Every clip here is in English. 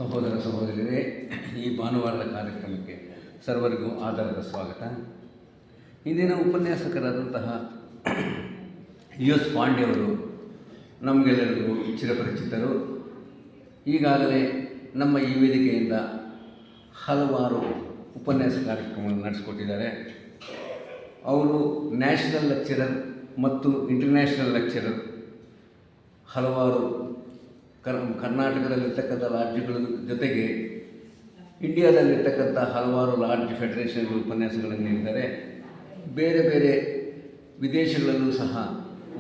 ಸಹೋದರ ಸಹೋದರಿಯರೇ, ಈ ಭಾನುವಾರದ ಕಾರ್ಯಕ್ರಮಕ್ಕೆ ಸರ್ವರಿಗೂ ಆಧಾರದ ಸ್ವಾಗತ. ಇಂದಿನ ಉಪನ್ಯಾಸಕರಾದಂತಹ ಪಾಂಡೆ ಅವರು ನಮಗೆಲ್ಲರಿಗೂ ಚಿರಪರಿಚಿತರು. ಈಗಾಗಲೇ ನಮ್ಮ ಈ ವೇದಿಕೆಯಿಂದ ಹಲವಾರು ಉಪನ್ಯಾಸ ಕಾರ್ಯಕ್ರಮಗಳನ್ನು ನಡೆಸಿಕೊಟ್ಟಿದ್ದಾರೆ. ಅವರು ನ್ಯಾಷನಲ್ ಲೆಕ್ಚರರ್ ಮತ್ತು ಇಂಟರ್ನ್ಯಾಷನಲ್ ಲೆಕ್ಚರರ್. ಹಲವಾರು ಕರ್ನಾಟಕದಲ್ಲಿರ್ತಕ್ಕಂಥ ರಾಜ್ಯಗಳ ಜೊತೆಗೆ ಇಂಡಿಯಾದಲ್ಲಿರ್ತಕ್ಕಂಥ ಹಲವಾರು ಲಾರ್ಜ್ ಫೆಡರೇಷನ್ಗಳು ಉಪನ್ಯಾಸಗಳನ್ನು ನೀಡಿದ್ದಾರೆ. ಬೇರೆ ಬೇರೆ ವಿದೇಶಗಳಲ್ಲೂ ಸಹ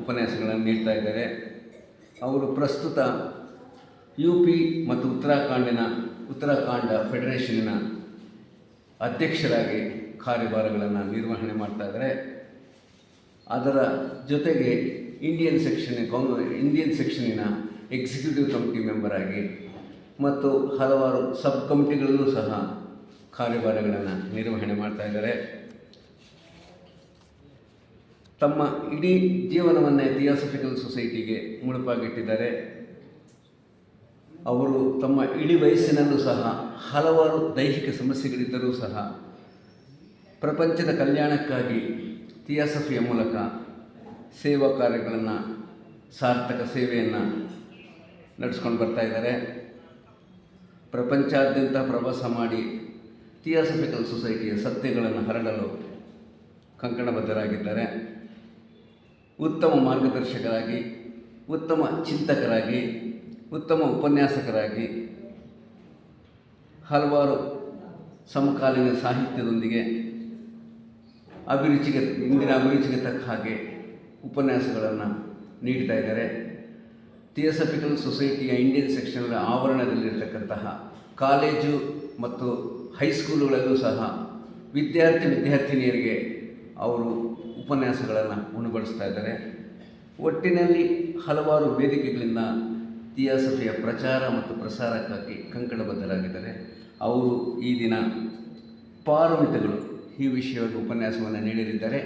ಉಪನ್ಯಾಸಗಳನ್ನು ನೀಡ್ತಾ ಇದ್ದಾರೆ. ಅವರು ಪ್ರಸ್ತುತ UP ಮತ್ತು ಉತ್ತರಾಖಂಡ ಫೆಡರೇಷನ್ನಿನ ಅಧ್ಯಕ್ಷರಾಗಿ ಕಾರ್ಯಭಾರಗಳನ್ನು ನಿರ್ವಹಣೆ ಮಾಡ್ತಾ ಇದ್ದಾರೆ. ಅದರ ಜೊತೆಗೆ ಇಂಡಿಯನ್ ಸೆಕ್ಷನ್ನಿನ ಎಕ್ಸಿಕ್ಯೂಟಿವ್ ಕಮಿಟಿ ಮೆಂಬರ್ ಆಗಿ ಮತ್ತು ಹಲವಾರು ಸಬ್ ಕಮಿಟಿಗಳಲ್ಲೂ ಸಹ ಕಾರ್ಯಭಾರಗಳನ್ನು ನಿರ್ವಹಣೆ ಮಾಡ್ತಾ ಇದ್ದಾರೆ. ತಮ್ಮ ಇಡೀ ಜೀವನವನ್ನೇ ಥಿಯೋಸಫಿಕಲ್ ಸೊಸೈಟಿಗೆ ಮುಡುಪಾಗಿಟ್ಟಿದ್ದಾರೆ. ಅವರು ತಮ್ಮ ಇಡೀ ವಯಸ್ಸಿನಲ್ಲೂ ಸಹ ಹಲವಾರು ದೈಹಿಕ ಸಮಸ್ಯೆಗಳಿದ್ದರೂ ಸಹ ಪ್ರಪಂಚದ ಕಲ್ಯಾಣಕ್ಕಾಗಿ ಥಿಯೋಸಫಿಯ ಮೂಲಕ ಸೇವಾ ಕಾರ್ಯಗಳನ್ನು, ಸಾರ್ಥಕ ಸೇವೆಯನ್ನು ನಡೆಸ್ಕೊಂಡು ಬರ್ತಾ ಇದ್ದಾರೆ. ಪ್ರಪಂಚಾದ್ಯಂತ ಪ್ರವಾಸ ಮಾಡಿ ಥಿಯೋಸಫಿಕಲ್ ಸೊಸೈಟಿಯ ಸತ್ಯಗಳನ್ನು ಹರಡಲು ಕಂಕಣಬದ್ಧರಾಗಿದ್ದಾರೆ. ಉತ್ತಮ ಮಾರ್ಗದರ್ಶಕರಾಗಿ, ಉತ್ತಮ ಚಿಂತಕರಾಗಿ, ಉತ್ತಮ ಉಪನ್ಯಾಸಕರಾಗಿ ಹಲವಾರು ಸಮಕಾಲೀನ ಸಾಹಿತ್ಯದೊಂದಿಗೆ ಇಂದಿನ ಅಭಿರುಚಿಗೆ ತಕ್ಕ ಹಾಗೆ ಉಪನ್ಯಾಸಗಳನ್ನು ನೀಡ್ತಾ ಇದ್ದಾರೆ. ಥಿಯೋಸಫಿಕಲ್ ಸೊಸೈಟಿಯ ಇಂಡಿಯನ್ ಸೆಕ್ಷನ್ನ ಆವರಣದಲ್ಲಿರ್ತಕ್ಕಂತಹ ಕಾಲೇಜು ಮತ್ತು ಹೈಸ್ಕೂಲುಗಳಲ್ಲೂ ಸಹ ವಿದ್ಯಾರ್ಥಿನಿಯರಿಗೆ ಅವರು ಉಪನ್ಯಾಸಗಳನ್ನು ಉಣಬಡಿಸ್ತಾ ಇದ್ದಾರೆ. ಒಟ್ಟಿನಲ್ಲಿ ಹಲವಾರು ವೇದಿಕೆಗಳಿಂದ ಥಿಯೋಸಫಿಯ ಪ್ರಚಾರ ಮತ್ತು ಪ್ರಸಾರಕ್ಕಾಗಿ ಕಂಕಣಬದ್ಧರಾಗಿದ್ದಾರೆ. ಅವರು ಈ ದಿನ ಪಾರಮಿತಗಳು ಈ ವಿಷಯವಾಗಿ ಉಪನ್ಯಾಸವನ್ನು ನೀಡಲಿದ್ದಾರೆ.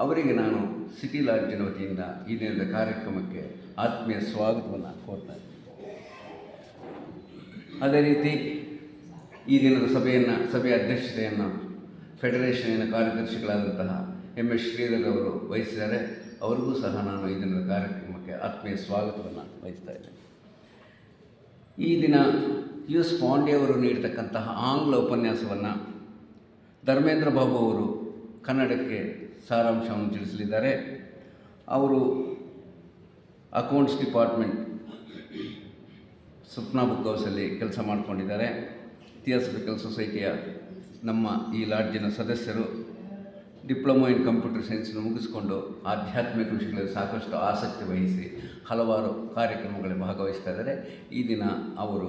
ಅವರಿಗೆ ನಾನು ಸಿಟಿ ಲಾಡ್ಜಿನ ವತಿಯಿಂದ ಈ ದಿನದ ಕಾರ್ಯಕ್ರಮಕ್ಕೆ ಆತ್ಮೀಯ ಸ್ವಾಗತವನ್ನು ಕೋರ್ತಾ ಇದ್ದೀನಿ. ಅದೇ ರೀತಿ ಈ ದಿನದ ಸಭೆಯ ಅಧ್ಯಕ್ಷತೆಯನ್ನು ಫೆಡರೇಷನ್ನಿನ ಕಾರ್ಯದರ್ಶಿಗಳಾದಂತಹ MS ಶ್ರೀಧರ್ ಅವರು ವಹಿಸಿದ್ದಾರೆ. ಅವರಿಗೂ ಸಹ ನಾನು ಈ ದಿನದ ಕಾರ್ಯಕ್ರಮಕ್ಕೆ ಆತ್ಮೀಯ ಸ್ವಾಗತವನ್ನು ವಹಿಸ್ತಾ ಇದ್ದೇನೆ. ಈ ದಿನ ಪಾಂಡೆ ಅವರು ನೀಡತಕ್ಕಂತಹ ಆಂಗ್ಲ ಉಪನ್ಯಾಸವನ್ನು ಧರ್ಮೇಂದ್ರ ಬಾಬು ಅವರು ಕನ್ನಡಕ್ಕೆ ಸಾರಾಂಶವನ್ನು ತಿಳಿಸಲಿದ್ದಾರೆ. ಅವರು ಅಕೌಂಟ್ಸ್ ಡಿಪಾರ್ಟ್ಮೆಂಟ್ ಸ್ವಪ್ನ ಬುಕ್ ಹೌಸಲ್ಲಿ ಕೆಲಸ ಮಾಡಿಕೊಂಡಿದ್ದಾರೆ. ಥಿಯೋಸಫಿಕಲ್ ಸೊಸೈಟಿಯ ನಮ್ಮ ಈ ಲಾಡ್ಜಿನ ಸದಸ್ಯರು ಡಿಪ್ಲೊಮಾ ಇನ್ ಕಂಪ್ಯೂಟರ್ ಸೈನ್ಸನ್ನು ಮುಗಿಸಿಕೊಂಡು ಆಧ್ಯಾತ್ಮಿಕ ವಿಷಯಗಳಲ್ಲಿ ಸಾಕಷ್ಟು ಆಸಕ್ತಿ ವಹಿಸಿ ಹಲವಾರು ಕಾರ್ಯಕ್ರಮಗಳಲ್ಲಿ ಭಾಗವಹಿಸ್ತಾ ಇದ್ದಾರೆ. ಈ ದಿನ ಅವರು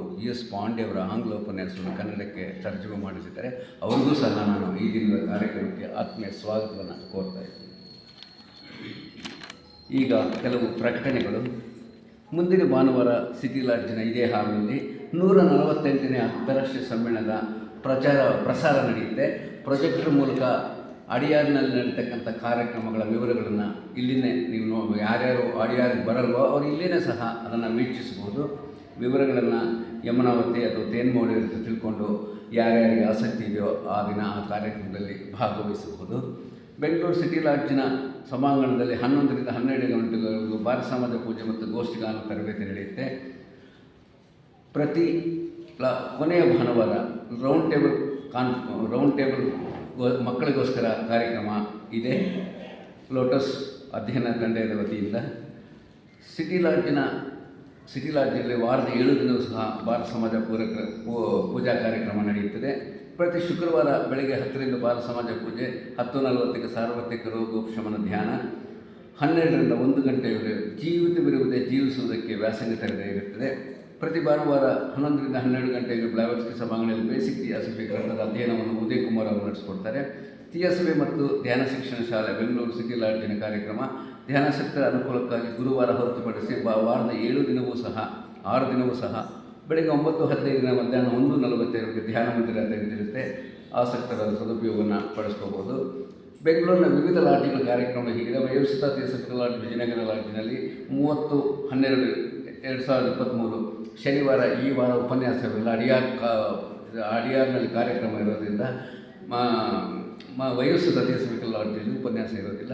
ಪಾಂಡೆ ಅವರ ಆಂಗ್ಲ ಉಪನ್ಯಾಸವನ್ನು ಕನ್ನಡಕ್ಕೆ ತರ್ಜುಮೆ ಮಾಡಿಸಿದ್ದಾರೆ. ಅವರಿಗೂ ಸಹ ನಾನು ಈ ದಿನದ ಕಾರ್ಯಕ್ರಮಕ್ಕೆ ಆತ್ಮೀಯ ಸ್ವಾಗತವನ್ನು ಕೋರ್ತಾ ಇದ್ದೀನಿ. ಈಗ ಕೆಲವು ಪ್ರಕಟಣೆಗಳು. ಮುಂದಿನ ಭಾನುವಾರ ಸಿಟಿ ಲಾಡ್ಜಿನ ಇದೇ ಹಾಲ್ನಲ್ಲಿ 148ನೇ ಅಂತಾರಾಷ್ಟ್ರೀಯ ಸಮ್ಮೇಳನದ ಪ್ರಸಾರ ನಡೆಯುತ್ತೆ. ಪ್ರೊಜೆಕ್ಟರ್ ಮೂಲಕ ಅಡಿಯಾರಿನಲ್ಲಿ ನಡೀತಕ್ಕಂಥ ಕಾರ್ಯಕ್ರಮಗಳ ವಿವರಗಳನ್ನು ಇಲ್ಲಿನೇ ನೀವು ಯಾರ್ಯಾರು ಅಡಿಯಾರಿಗೆ ಬರಲ್ವೋ ಅವರು ಇಲ್ಲಿನೇ ಸಹ ಅದನ್ನು ವೀಕ್ಷಿಸಬಹುದು. ವಿವರಗಳನ್ನು ಯಮುನಾವತಿ ಅಥವಾ ತೇನ್ಮೌಳಿ ಅಂತ ತಿಳ್ಕೊಂಡು ಯಾರ್ಯಾರಿಗೆ ಆಸಕ್ತಿ ಇದೆಯೋ ಆ ದಿನ ಆ ಕಾರ್ಯಕ್ರಮದಲ್ಲಿ ಭಾಗವಹಿಸಬಹುದು. ಬೆಂಗಳೂರು ಸಿಟಿ ಲಾಡ್ಜಿನ ಸಭಾಂಗಣದಲ್ಲಿ 11ರಿಂದ 12 ಗಂಟೆವರೆಗೂ ಭಾರತ ಸಮಾಜ ಪೂಜೆ ಮತ್ತು ಗೋಷ್ಠಿಗಾನ ತರಬೇತಿ ನಡೆಯುತ್ತೆ. ಪ್ರತಿ ಕೊನೆಯ ಭಾನುವಾರ ರೌಂಡ್ ಟೇಬಲ್ ಮಕ್ಕಳಿಗೋಸ್ಕರ ಕಾರ್ಯಕ್ರಮ ಇದೆ. ಲೋಟಸ್ ಅಧ್ಯಯನ ತಂಡದ ವತಿಯಿಂದ ಸಿಟಿ ಲಾಡ್ಜಿನಲ್ಲಿ ವಾರದ 7 ದಿನವೂ ಸಹ ಭಾರತ ಸಮಾಜ ಪೂಜಾ ಕಾರ್ಯಕ್ರಮ ನಡೆಯುತ್ತದೆ. ಪ್ರತಿ ಶುಕ್ರವಾರ ಬೆಳಗ್ಗೆ 10ರಿಂದ ಭಾರತ ಸಮಾಜ ಪೂಜೆ, 10:40ಕ್ಕೆ ಸಾರ್ವತ್ರಿಕ ರೋಗೋಪಶಮನ ಧ್ಯಾನ, 12ರಿಂದ 1 ಗಂಟೆಯವರೆಗೆ ಜೀವಿತವಿರುವುದೇ ಜೀವಿಸುವುದಕ್ಕೆ ವ್ಯಾಸಂಗ ತರಗತಿ ಇರುತ್ತದೆ. ಪ್ರತಿ ಭಾನುವಾರ 11ರಿಂದ 12 ಗಂಟೆಗೆ ಬ್ಲಾವರ್ಸ್ಕಿ ಸಭಾಂಗಣದಲ್ಲಿ ಬೇಸಿಕ್ ಥಿಯೋಸಫಿ ಗ್ರಂಥದ ಅಧ್ಯಯನವನ್ನು ಉದಯ್ ಕುಮಾರ್ ಅವರು ನಡೆಸಿಕೊಡ್ತಾರೆ. ಥಿಯೋಸಫಿ ಮತ್ತು ಧ್ಯಾನ ಶಿಕ್ಷಣ ಶಾಲೆ ಬೆಂಗಳೂರು ಸಿಟಿ ಲಾಡ್ಜಿನ ಕಾರ್ಯಕ್ರಮ ಧ್ಯಾನಾಸಕ್ತರ ಅನುಕೂಲಕ್ಕಾಗಿ ಗುರುವಾರ ಹೊರತುಪಡಿಸಿ ವಾರದ 7 ದಿನವೂ ಸಹ 6 ದಿನವೂ ಸಹ ಬೆಳಗ್ಗೆ 9:15 ಮಧ್ಯಾಹ್ನ 1:45 ಧ್ಯಾನ ಮಂದಿರ ತೆರೆದಿರುತ್ತೆ. ಆಸಕ್ತರ ಸದುಪಯೋಗವನ್ನು ಪಡಿಸ್ಕೋಬೋದು. ಬೆಂಗಳೂರಿನ ವಿವಿಧ ಲಾಡ್ಜಿಗಳ ಕಾರ್ಯಕ್ರಮ ಹೀಗಿದೆ. ವ್ಯವಸ್ಥಿತ ಥಿಯೋಸಫಿಕಲ್ ಲಾಡ್ಜ್ ವಿಜಯನಗರ ಲಾಡ್ಜಿನಲ್ಲಿ 30/12 2023 ಶನಿವಾರ ಈ ವಾರ ಉಪನ್ಯಾಸವಿಲ್ಲ. ಅಡಿಯಾರ್ನಲ್ಲಿ ಕಾರ್ಯಕ್ರಮ ಇರೋದ್ರಿಂದ ವಯೋಸ್ಥ ಥಿಯೋಸಫಿಕಲ್ ಲಾಡ್ಜಲ್ಲಿ ಉಪನ್ಯಾಸ ಇರೋದಿಲ್ಲ.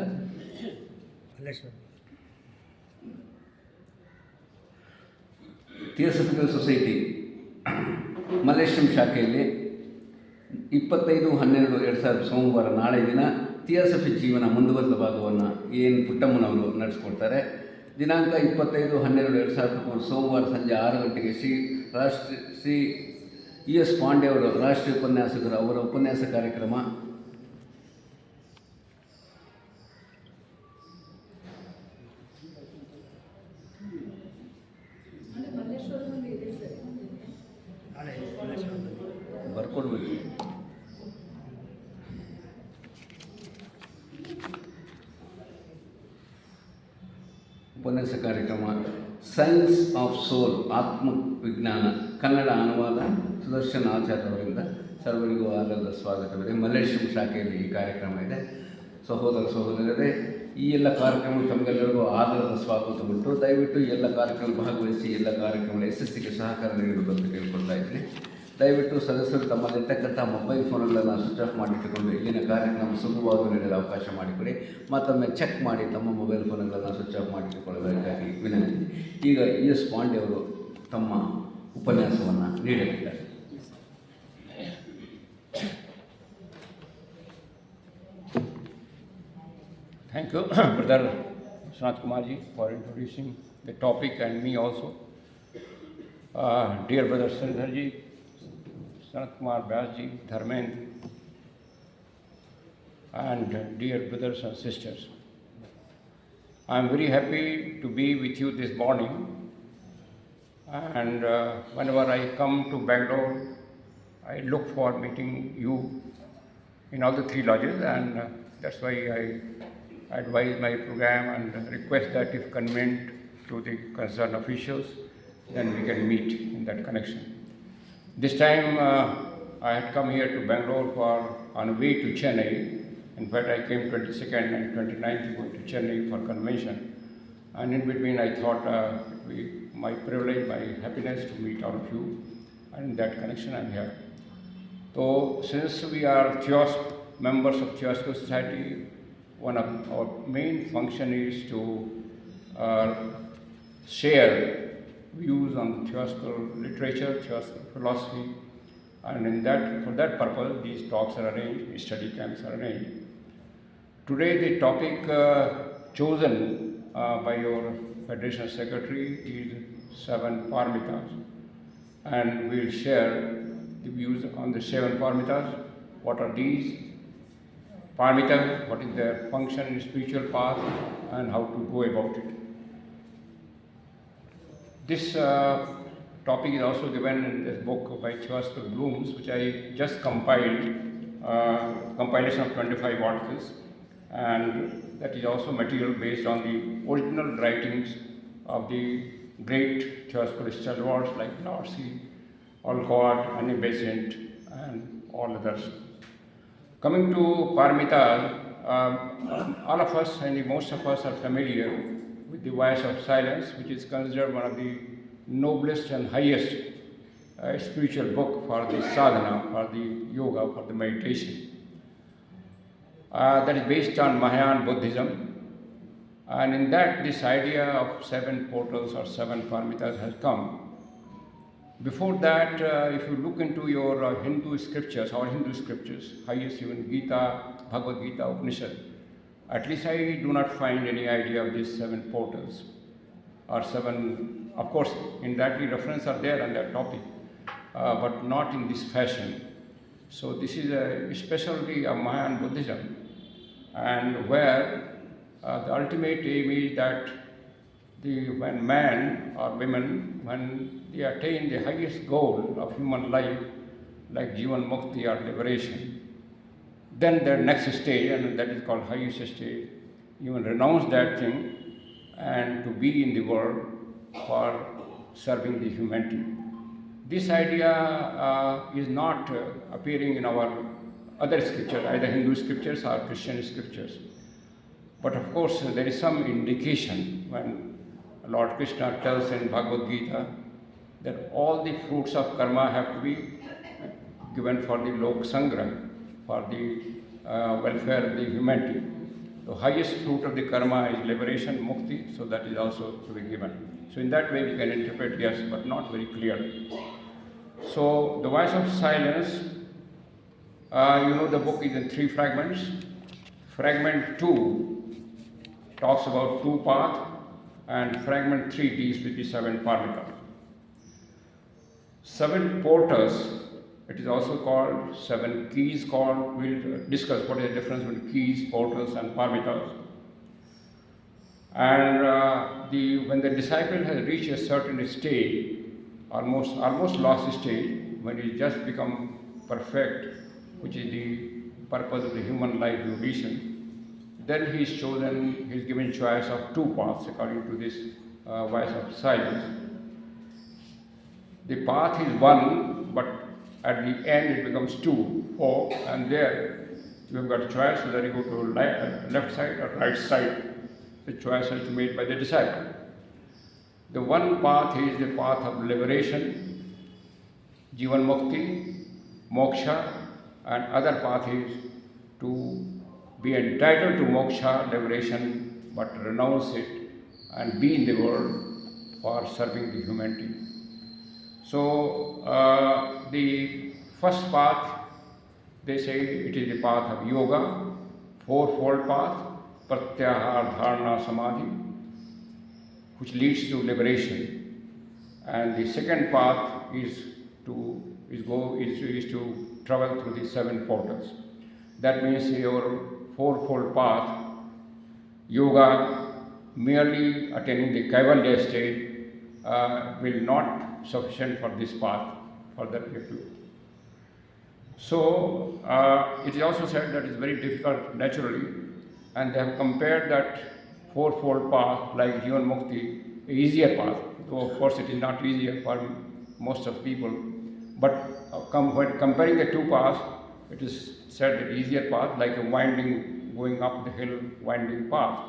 ಥಿಯೋಸಫಿಕಲ್ ಸೊಸೈಟಿ ಮಲ್ಲೇಶ್ವರಂ ಶಾಖೆಯಲ್ಲಿ 25/12/2000 ಸೋಮವಾರ ನಾಳೆ ದಿನ ಥಿಯೋಸಫಿ ಜೀವನ ಮುಂದುವರೆದ ಭಾಗವನ್ನು ಏನು ಪುಟ್ಟಮ್ಮನವರು ನಡೆಸ್ಕೊಡ್ತಾರೆ. ದಿನಾಂಕ 25/12/2023 ಸೋಮವಾರ ಸಂಜೆ 6 ಗಂಟೆಗೆ ಶ್ರೀ ES ಪಾಂಡೆ ಅವರು ರಾಷ್ಟ್ರೀಯ ಉಪನ್ಯಾಸಕರು ಅವರ ಉಪನ್ಯಾಸ ಕಾರ್ಯಕ್ರಮ. ಬರ್ಕೊಡ್ಬೇಕು. ಉಪನ್ಯಾಸ ಕಾರ್ಯಕ್ರಮ ಸೈನ್ಸ್ ಆಫ್ ಸೋಲ್, ಆತ್ಮವಿಜ್ಞಾನ, ಕನ್ನಡ ಅನುವಾದ ಸುದರ್ಶನ್ ಆಚಾರ್ಯ ಅವರಿಂದ. ಸರ್ವರಿಗೂ ಆಧಾರದ ಸ್ವಾಗತವಿದೆ. ಮಲ್ಲೇಶ್ವರಂ ಶಾಖೆಯಲ್ಲಿ ಈ ಕಾರ್ಯಕ್ರಮ ಇದೆ. ಸಹೋದರ ಸಹೋದರರೇ, ಈ ಎಲ್ಲ ಕಾರ್ಯಕ್ರಮಗಳು ತಮಗೆಲ್ಲರಿಗೂ ಆಧಾರದ ಸ್ವಾಗತ ಉಂಟು. ದಯವಿಟ್ಟು ಈ ಎಲ್ಲ ಕಾರ್ಯಕ್ರಮದಲ್ಲಿ ಭಾಗವಹಿಸಿ ಎಲ್ಲ ಕಾರ್ಯಕ್ರಮಗಳ ಯಶಸ್ಸಿಗೆ ಸಹಕಾರ ನೀಡಬೇಕಂತ ಕೇಳ್ಕೊಳ್ತಾ ಇದ್ದೀನಿ. ದಯವಿಟ್ಟು ಸದಸ್ಯರು ತಮ್ಮಲ್ಲಿರ್ತಕ್ಕಂಥ ಮೊಬೈಲ್ ಫೋನ್ಗಳನ್ನು ಸ್ವಿಚ್ ಆಫ್ ಮಾಡಿಟ್ಟುಕೊಂಡು ಇಲ್ಲಿನ ಕಾರ್ಯಕ್ರಮ ಸುಲಭವಾಗಿ ನೀಡಲು ಅವಕಾಶ ಮಾಡಿಕೊಡಿ. ಮತ್ತೊಮ್ಮೆ ಚೆಕ್ ಮಾಡಿ ತಮ್ಮ ಮೊಬೈಲ್ ಫೋನ್ಗಳನ್ನು ಸ್ವಿಚ್ ಆಫ್ ಮಾಡಿಟ್ಟುಕೊಳ್ಳಬೇಕಾಗಿ ವಿನಂತಿ. ಈಗ ES ಪಾಂಡೆ ಅವರು ತಮ್ಮ ಉಪನ್ಯಾಸವನ್ನು ನೀಡಲಿದ್ದಾರೆ. Thank you, Brother Sanat Kumarji, for introducing the topic and me also. Dear Brother Sridharji, Sanat Kumar Vyasji, Dharmen, and dear brothers and sisters, I am very happy to be with you this morning. And whenever I come to Bangalore, I look for meeting you in all the 3 lodges, and that's why I advise my program and request that if convenient to the concerned officials, then we can meet in that connection. This time I had come here to Bangalore on the way to Chennai. In fact, I came 22nd and 29th going to Chennai for convention. And in between I thought it would be my privilege, my happiness to meet all of you. And in that connection I am here. So since we are members of Theosophical Society, one of our main function is to share views on theosophical literature, theosophical philosophy, and for that purpose these talks are arranged, study camps are arranged. Today the topic chosen by your Federation Secretary is 7 Paramitas, and we will share the views on the 7 Paramitas. What are these Paramitas, what is their function in spiritual path, and how to go about it. This topic is also given in this book by Theosophical Blooms, which I just compiled, compilation of 25 articles, and that is also material based on the original writings of the great Theosophical stalwarts like Narsi, Olcott, Annie Besant, and all others. Coming to Paramitas, all of us and most of us are familiar with the voice of silence, which is considered one of the noblest and highest spiritual book for the sadhana, for the yoga, for the meditation. That is based on Mahayana Buddhism, and in that this idea of 7 portals or 7 Paramitas has come. Before that, if you look into your Hindu scriptures, our Hindu scriptures, highest even Gita, Bhagavad Gita, Upanishad, at least I do not find any idea of these 7 portals or 7, of course in that the references are there on that topic, but not in this fashion. So this is a specialty of Mahayana Buddhism, and where the ultimate aim is that when man or women, when they attain the highest goal of human life, like Jivan Mukti or liberation, then their next stage, and that is called highest stage, even renounce that thing and to be in the world for serving the humanity. This idea is not appearing in our other scriptures, either Hindu scriptures or Christian scriptures. But of course, there is some indication when Lord Krishna tells in Bhagavad Gita that all the fruits of karma have to be given for the lok sangra, for the welfare of the humanity. The highest fruit of the karma is liberation, mukti, so that is also to be given. So in that way we can interpret yes, but not very clearly. So the voice of silence, the book is in 3 fragments. Fragment 2 talks about 2 paths, and fragment 3 deals with the 7 paramitas. 7 porters, it is also called 7 keys called, we'll discuss what is the difference between keys, porters and paramitas. And when the disciple has reached a certain stage, almost lost stage, when he just become perfect, which is the purpose of the human life evolution, then he is chosen, he is given choice of 2 paths according to this voice of silence. The path is 1, but at the end it becomes 2, 4, and there you have got a choice whether you go to left side or right side. The choice is made by the disciple. The one path is the path of liberation, Jivan Mukti, Moksha, and other path is to be entitled to moksha, liberation, but renounce it and be in the world for serving the humanity. So the first path, they say it is the path of yoga, 4-fold path, pratyahar, dharana, samadhi, which leads to liberation. And the second path is to travel through the 7 portals. That means your 4-fold path, yoga, merely attaining the Kaivalya state will not sufficient for this path, for that you have to. So it is also said that it is very difficult naturally, and they have compared that 4-fold path like Jivan Mukti, easier path, though of course it is not easier for most of people, but when comparing the 2 paths, it is said that easier path like a winding, going up the hill, winding path,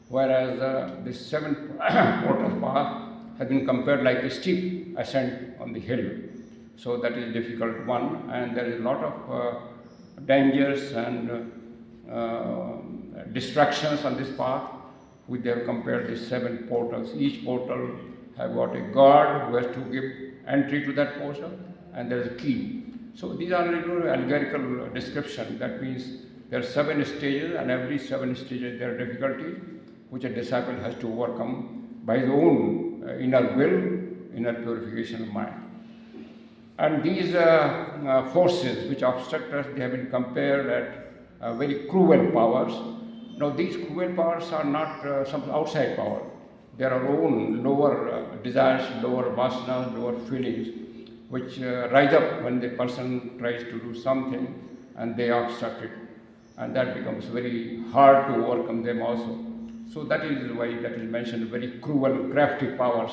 whereas the 7 portal path has been compared like a steep ascent on the hill. So that is a difficult one, and there is a lot of dangers and distractions on this path, which they have compared the 7 portals. Each portal have got a guard who has to give entry to that portal, and there is a key. So these are allegorical description. That means there are 7 stages, and every 7 stages there are difficulties which a disciple has to overcome by his own inner will, inner purification of mind. And these forces which obstruct us, they have been compared at very cruel powers. Now these cruel powers are not some outside power. They are our own lower desires, lower vasanas, lower feelings, which rise up when the person tries to do something and they obstruct it. And that becomes very hard to overcome them also. So that is why that is mentioned, very cruel, crafty powers,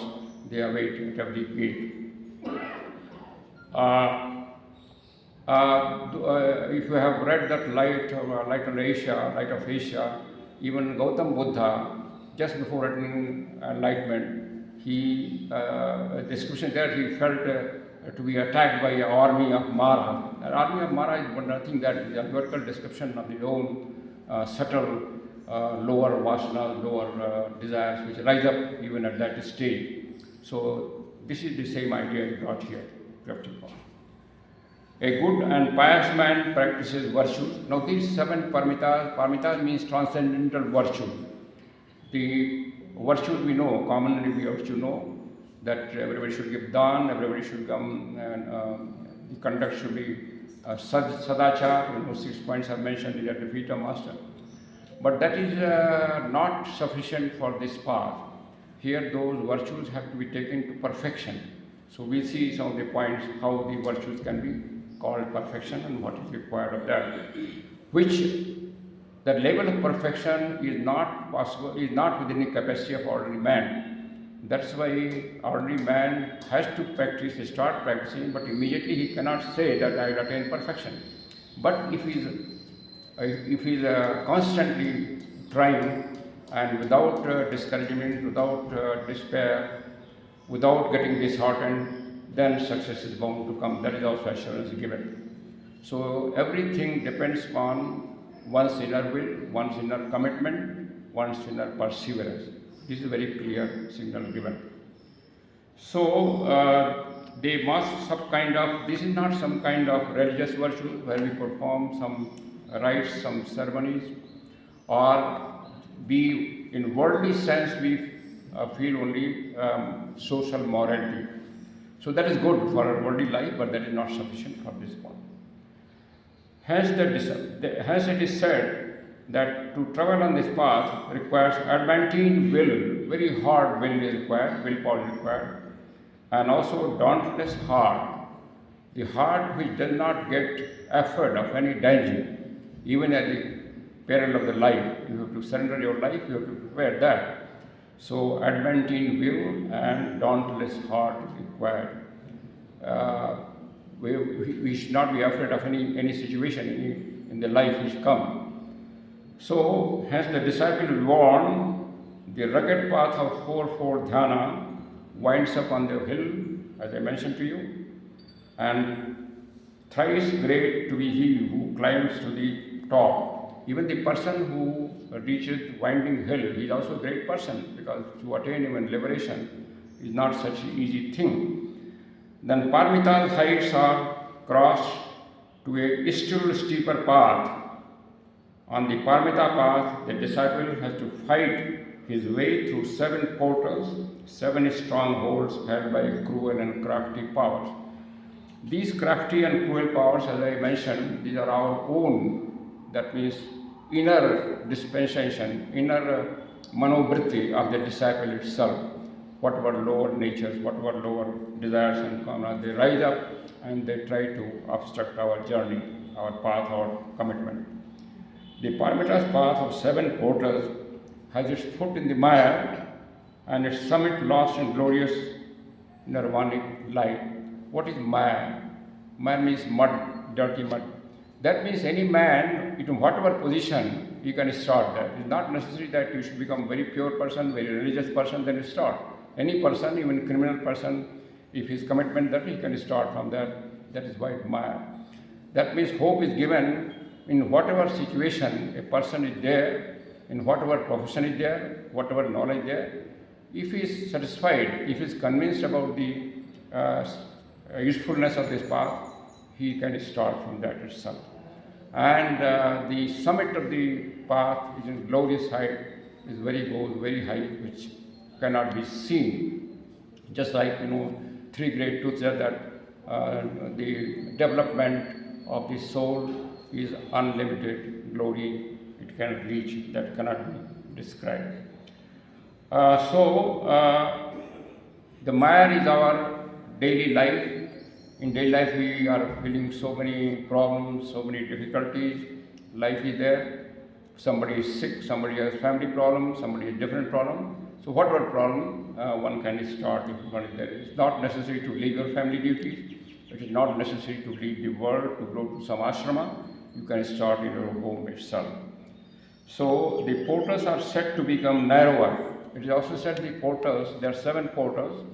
they await at every gate. If you have read that Light of Asia, even Gautam Buddha, just before attaining enlightenment, description there, he felt to be attacked by an army of Mara. An army of Mara is nothing that is a vertical description of his own subtle lower vasanas, lower desires, which rise up even at that stage. So this is the same idea he brought here. A good and pious man practices virtues. Now these 7 paramitas means transcendental virtue. The virtues we know, commonly we have to know that everybody should give dan, everybody should come, and the conduct should be sadachar, 6 points are mentioned at the feet of master. But that is not sufficient for this path. Here those virtues have to be taken to perfection. So we'll see some of the points how the virtues can be called perfection and what is required of that. Which the level of perfection is not possible, is not within the capacity of ordinary man. That's why ordinary man has to practice, start practicing, but immediately he cannot say that I will attain perfection. But if he is constantly trying, and without discouragement, without despair, without getting disheartened, then success is bound to come. That is also assurance given. So everything depends on one's inner will, one's inner commitment, one's inner perseverance. This is a very clear signal given. So they must some kind of, this is not some kind of religious virtue where we perform some rites, some ceremonies, or be in worldly sense we feel only social morality. So that is good for our worldly life, but that is not sufficient for this one. Hence it is said that to travel on this path requires adamantine will, very hard will is required, willpower is required, and also dauntless heart, the heart which does not get effort of any danger, even at the peril of the life. You have to surrender your life, you have to prepare that. So adamantine will and dauntless heart is required. We should not be afraid of any situation in the life which come. So, hence the disciple warned, the rugged path of fourfold dhyana winds up on the hill, as I mentioned to you, and thrice great to be he who climbs to the top. Even the person who reaches winding hill, he is also a great person, because to attain even liberation is not such an easy thing. Then Paramitas heights are crossed to a still steeper path. On the Paramita path, the disciple has to fight his way through 7 portals, 7 strongholds held by cruel and crafty powers. These crafty and cruel powers, as I mentioned, these are our own, that means inner dispensation, inner manobritti of the disciple itself. Whatever lower natures, whatever lower desires and kamnas, they rise up and they try to obstruct our journey, our path, our commitment. The Paramitas path of 7 portals has its foot in the mire and its summit lost in glorious nirvanic light. What is mire? Mire means mud, dirty mud. That means any man, in whatever position, he can start there. It's not necessary that you should become a very pure person, very religious person, then you start. Any person, even criminal person, if his commitment that he can start from there, that is why mire. That means hope is given in whatever situation a person is there, in whatever profession is there, whatever knowledge there. If he is satisfied, if he is convinced about the usefulness of this path, he can start from that itself. And the summit of the path is in glorious height, is goes very high, which cannot be seen. Just like 3 great truths are that the development of the soul is unlimited glory, it cannot reach, that cannot be described. So the mire is our daily life. In daily life we are feeling so many problems, so many difficulties. Life is there. Somebody is sick, somebody has family problem, somebody has different problem. So whatever problem one can start if one is there. It's not necessary to leave your family duties. It is not necessary to leave the world to go to some ashrama. You can start in your home itself. So the portals are said to become narrower. It is also said the portals, there are 7 portals,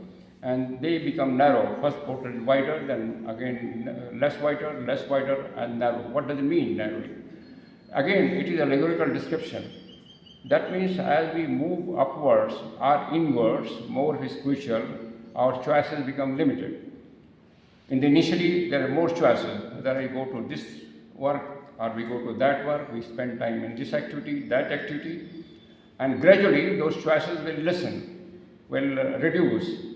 and they become narrow. First portal is wider, then again less wider, and narrow. What does it mean, narrowing? Again, it is a allegorical description. That means as we move upwards or inwards, more spiritual, our choices become limited. Initially, there are more choices. Whether I go to this work or we go to that work, we spend time in this activity, that activity, and gradually those choices will lessen, will reduce.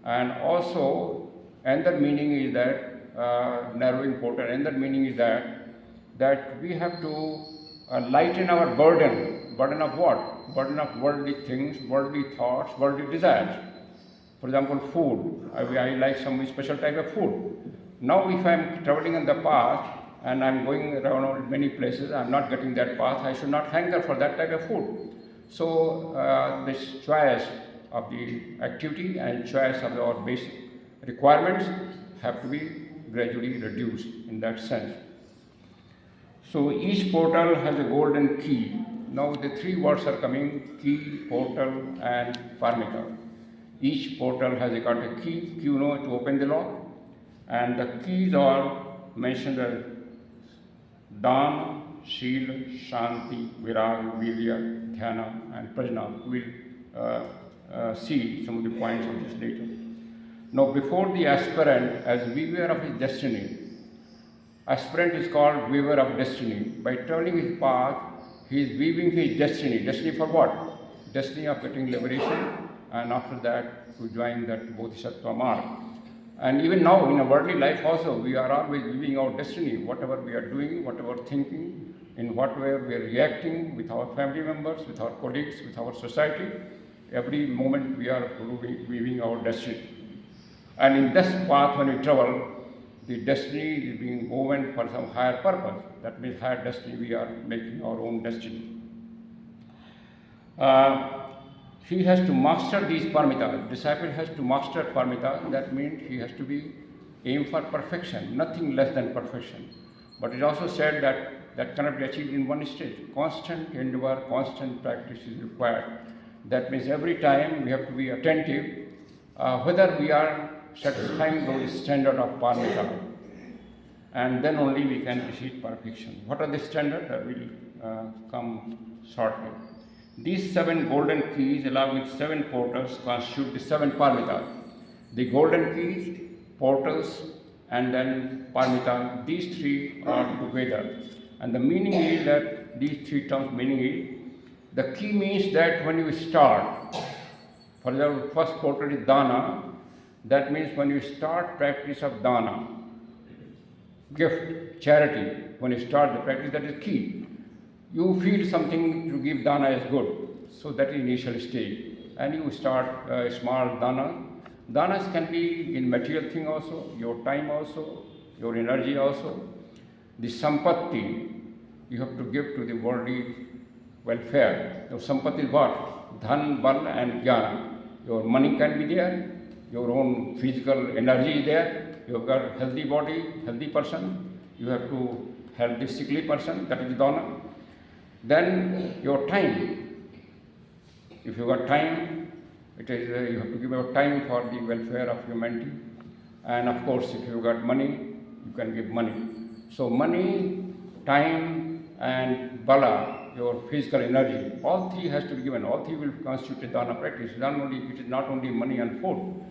And also, another meaning is that, narrowing portal, another meaning is that we have to lighten our burden. Burden of what? Burden of worldly things, worldly thoughts, worldly desires. For example, food. I like some special type of food. Now if I am traveling on the path and I am going around many places, I am not getting that path, I should not hunger for that type of food. So this choice of the activity and choice of our basic requirements have to be gradually reduced in that sense. So each portal has a golden key. Now the three words are coming: key, portal, and paramita. Each portal has got a key, to open the lock, and the keys are mentioned as Dana, Shila, Shanti, Virag, Virya, Dhyana, and Prajna. We'll see some of the points of this later. Now, before the aspirant, as weaver of his destiny, aspirant is called weaver of destiny. By turning his path, he is weaving his destiny. Destiny for what? Destiny of getting liberation, and after that, to join that Bodhisattva mark. And even now, in a worldly life also, we are always weaving our destiny. Whatever we are doing, whatever thinking, in what way we are reacting with our family members, with our colleagues, with our society, every moment we are weaving our destiny. And in this path, when we travel, the destiny is being woven for some higher purpose. That means higher destiny, we are making our own destiny. He has to master these paramitas. Disciple has to master paramitas. That means he has to be aim for perfection, nothing less than perfection. But it also said that cannot be achieved in one stage. Constant endeavor, constant practice is required. That means every time we have to be attentive whether we are satisfying those standard of paramita, and then only we can achieve perfection. What are the standards? That will come shortly. These 7 golden keys, along with 7 portals, constitute the 7 paramitas. The golden keys, portals, and then paramita, these 3 are together. And the meaning is that these 3 terms meaning is, the key means that when you start, for example, first portal is dana. That means when you start practice of dana, gift, charity, when you start the practice, that is key. You feel something to give dana is good. So that is initial stage. And you start small dana. Danas can be in material thing also, your time also, your energy also. The sampatti you have to give to the worldly welfare. Your sampatti is what? Dhan, bal and jnana. Your money can be there, your own physical energy is there, you have got healthy body, healthy person, you have to help the sickly person, that is dana. Then your time. If you got time, it is you have to give your time for the welfare of humanity. And of course, if you got money, you can give money. So money, time, and bala, your physical energy, all 3 has to be given. All 3 will constitute a dana practice. It is not only money and food.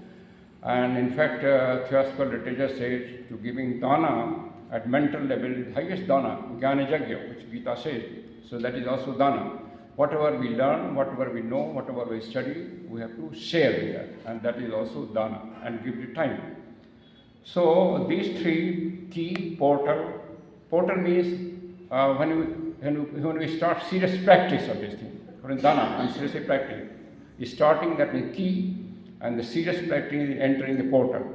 And in fact, theosophical literature says to giving dana at mental level is the highest dana, jnana yajna, which Gita says. So that is also dana. Whatever we learn, whatever we know, whatever we study, we have to share with that. And that is also dana, and give the time. So these 3, key, portal. Portal means when we start serious practice of this thing. For dana, and seriously practice. Starting, that means key, and the serious practice is entering the portal.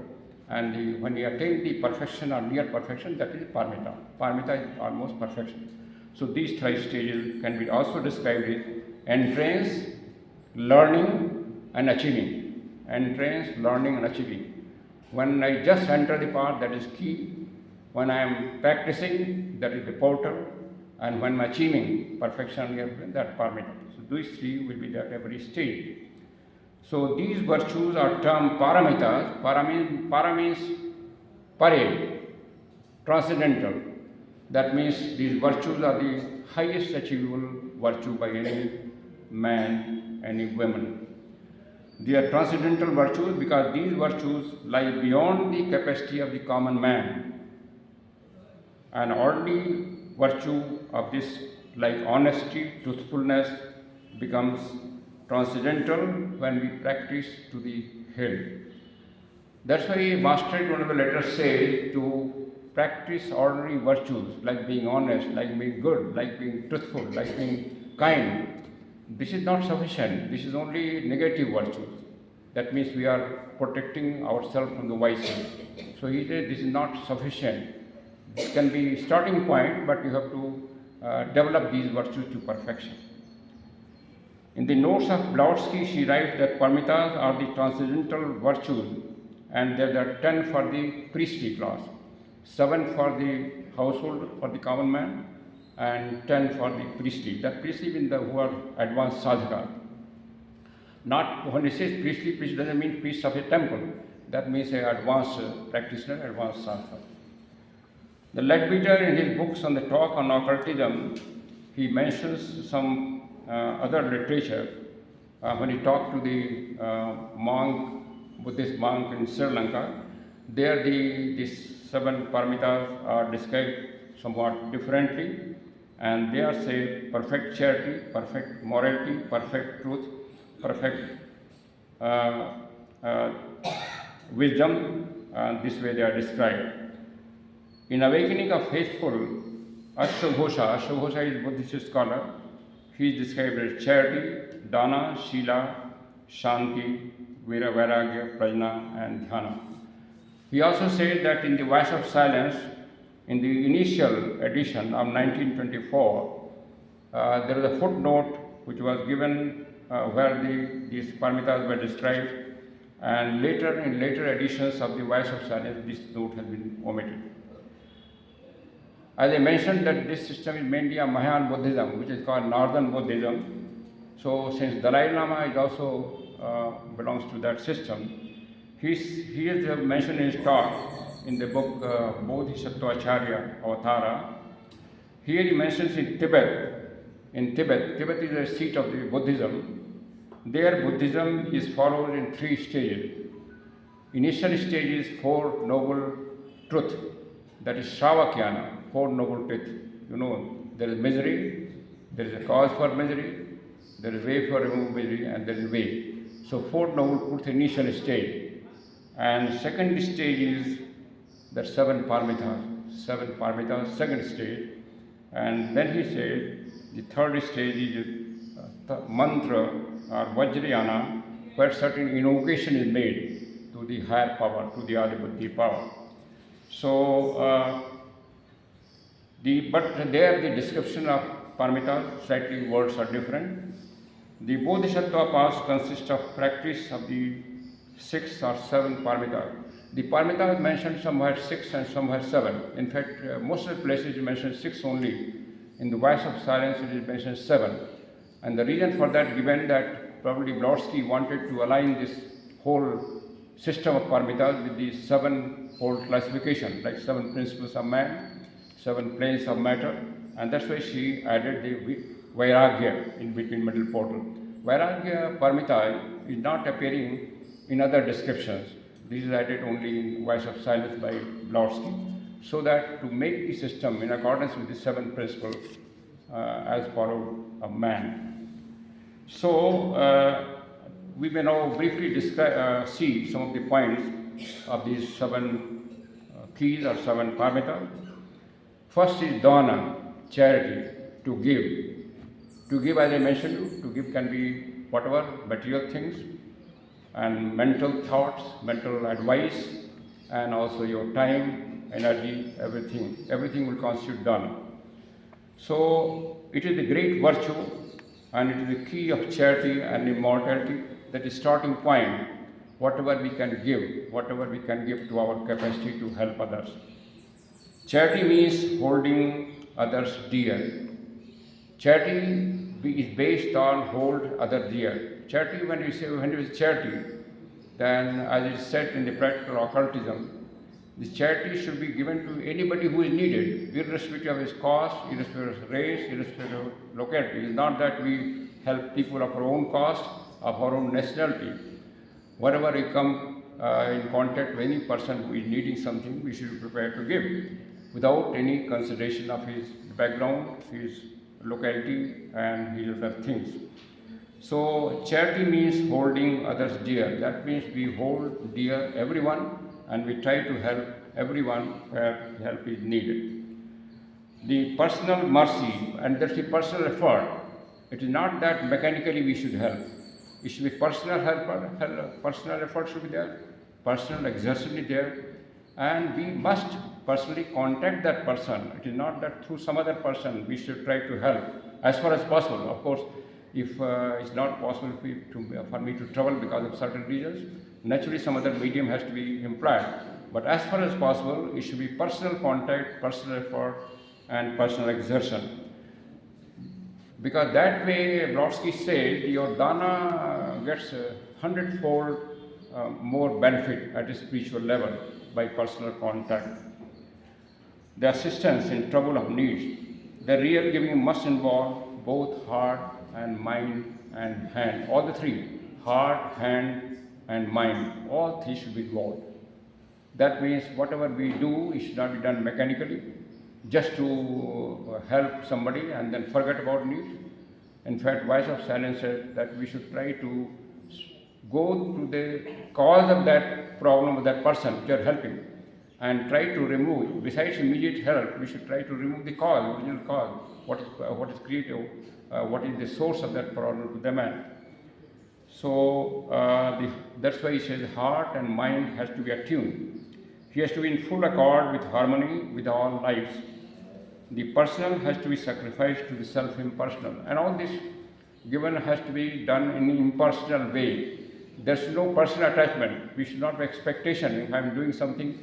And when we attain the perfection or near perfection, that is paramita. Paramita is almost perfection. So these 3 stages can be also described as entrance, learning, and achieving. Entrance, learning, and achieving. When I just enter the path, that is key. When I am practicing, that is the portal. And when I am achieving perfection, that paramita. So these 3 will be there at every stage. So these virtues are termed paramitas. Para means pare, transcendental. That means these virtues are the highest achievable virtue by any man, any woman. They are transcendental virtues because these virtues lie beyond the capacity of the common man. And only virtue of this, like honesty, truthfulness, becomes transcendental when we practice to the hill. That's why Master one of the letters says to practice ordinary virtues like being honest, like being good, like being truthful, like being kind. This is not sufficient. This is only negative virtues. That means we are protecting ourselves from the vices. So he said this is not sufficient. This can be starting point, but you have to develop these virtues to perfection. In the notes of Blavatsky, she writes that paramitas are the transcendental virtues, and there are 10 for the priestly class, 7 for the household, for the common man, and 10 for the priestly. The priestly means the who are advanced sadhaka. Not when it says priestly, priest doesn't mean priest of a temple. That means an advanced practitioner, advanced sadhaka. The Leadbeater in his books on the talk on occultism, he mentions some other literature when he talked to the Buddhist monk in Sri Lanka. There these 7 paramitas are described somewhat differently, and they are said perfect charity, perfect morality, perfect truth, perfect wisdom, and this way they are described. In Awakening of Faithful, Ashwagosha is a Buddhist scholar. He is described as charity, dana, shila, shanti, vairagya, prajna, and dhyana. He also said that in the Voice of Silence, in the initial edition of 1924, there is a footnote which was given where these paramitas were described, and in later editions of the Voice of Silence, this note has been omitted. As I mentioned, that this system is mainly a Mahayana Buddhism, which is called Northern Buddhism. So since Dalai Lama is also belongs to that system, he has mentioned in his talk in the book Bodhisattva Acharya Avatara. Here he mentions in Tibet is a seat of the Buddhism. There Buddhism is followed in 3 stages. Initial stage is 4 noble truth, that is Shravakyana, 4 noble truth. You know, there is misery, there is a cause for misery, there is way for remove misery, and there is way. So 4 noble truth initial stage. And second stage is the 7 paramitas, second stage. And then he said the third stage is mantra or Vajrayana, where certain invocation is made to the higher power, to the Adibuddhi power. So, but there the description of paramitas, slightly words are different. The Bodhisattva paths consist of practice of the 6 or 7 paramitas. The paramitas mentioned somewhere 6 and somewhere 7. In fact, most of the places you mentioned 6 only. In the Voice of Silence it is mentioned 7. And the reason for that, given that probably Blodsky wanted to align this whole system of paramitas with the 7-fold classification, like 7 principles of man, 7 planes of matter, and that's why she added the vairagya in between middle portal. Vairagya paramita is not appearing in other descriptions. This is added only in Voice of Silence by Blodsky, so that to make the system in accordance with the 7 principles as followed of man. So we may now briefly see some of the points of these 7 keys or 7 paramitas. First is dana, charity, to give. To give, as I mentioned, to give can be whatever, material things, and mental thoughts, mental advice, and also your time, energy, everything. Everything will constitute dana. So it is the great virtue, and it is the key of charity and immortality, that is starting point, whatever we can give to our capacity to help others. Charity means holding others dear. Charity is based on hold others dear. Charity, when it is charity, then as is said in the practical occultism, the charity should be given to anybody who is needed, irrespective of his caste, irrespective of race, irrespective of locality. It is not that we help people of our own caste, of our own nationality. Wherever we come in contact with any person who is needing something, we should be prepared to give, without any consideration of his background, his locality, and his other things. So charity means holding others dear. That means we hold dear everyone, and we try to help everyone where help is needed. The personal mercy, and that's the personal effort. It is not that mechanically we should help. It should be personal personal effort should be there, personal exertion is there, and we must personally contact that person. It is not that through some other person we should try to help as far as possible. Of course, if it's not possible for me to travel because of certain reasons, naturally some other medium has to be employed. But as far as possible, it should be personal contact, personal effort, and personal exertion. Because that way, Brodsky said, your dana gets 100-fold more benefit at a spiritual level by personal contact. The assistance in trouble of needs. The real giving must involve both heart and mind and hand. All the three, heart, hand, and mind. All three should be involved. That means whatever we do, it should not be done mechanically, just to help somebody and then forget about needs. In fact, Voice of Silence said that we should try to go to the cause of that problem of that person which you are helping and try to remove, besides immediate help, we should try to remove the cause, original cause, what is creative, what is the source of that problem to the man. So that's why he says heart and mind has to be attuned. He has to be in full accord with harmony with all lives. The personal has to be sacrificed to the self-impersonal. And all this given has to be done in an impersonal way. There's no personal attachment. We should not have expectation. If I'm doing something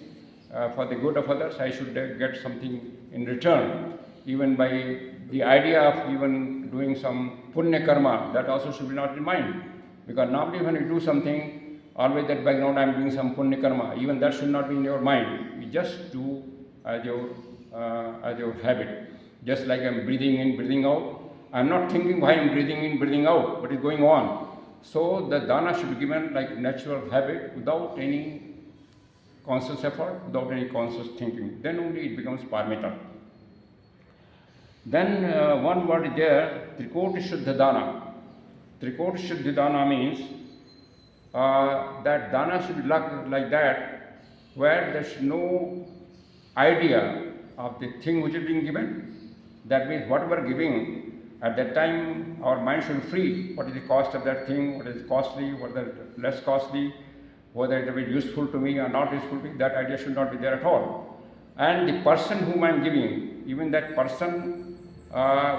for the good of others, I should get something in return. Even by the idea of even doing some punya karma, that also should be not in mind. Because normally when you do something, always that background, I'm doing some punya karma, even that should not be in your mind. You just do as your habit. Just like I'm breathing in, breathing out, I'm not thinking why I'm breathing in, breathing out, but it's going on. So the dana should be given like natural habit without any conscious effort, without any conscious thinking. Then only it becomes paramita. Then one word is there, Trikoti Shuddha Dana. Trikoti Shuddha Dana means that dana should be like that, where there's no idea of the thing which is being given. That means whatever giving, at that time our mind should be free. What is the cost of that thing, what is costly, what is less costly, whether it will be useful to me or not useful to me, that idea should not be there at all. And the person whom I am giving, even that person,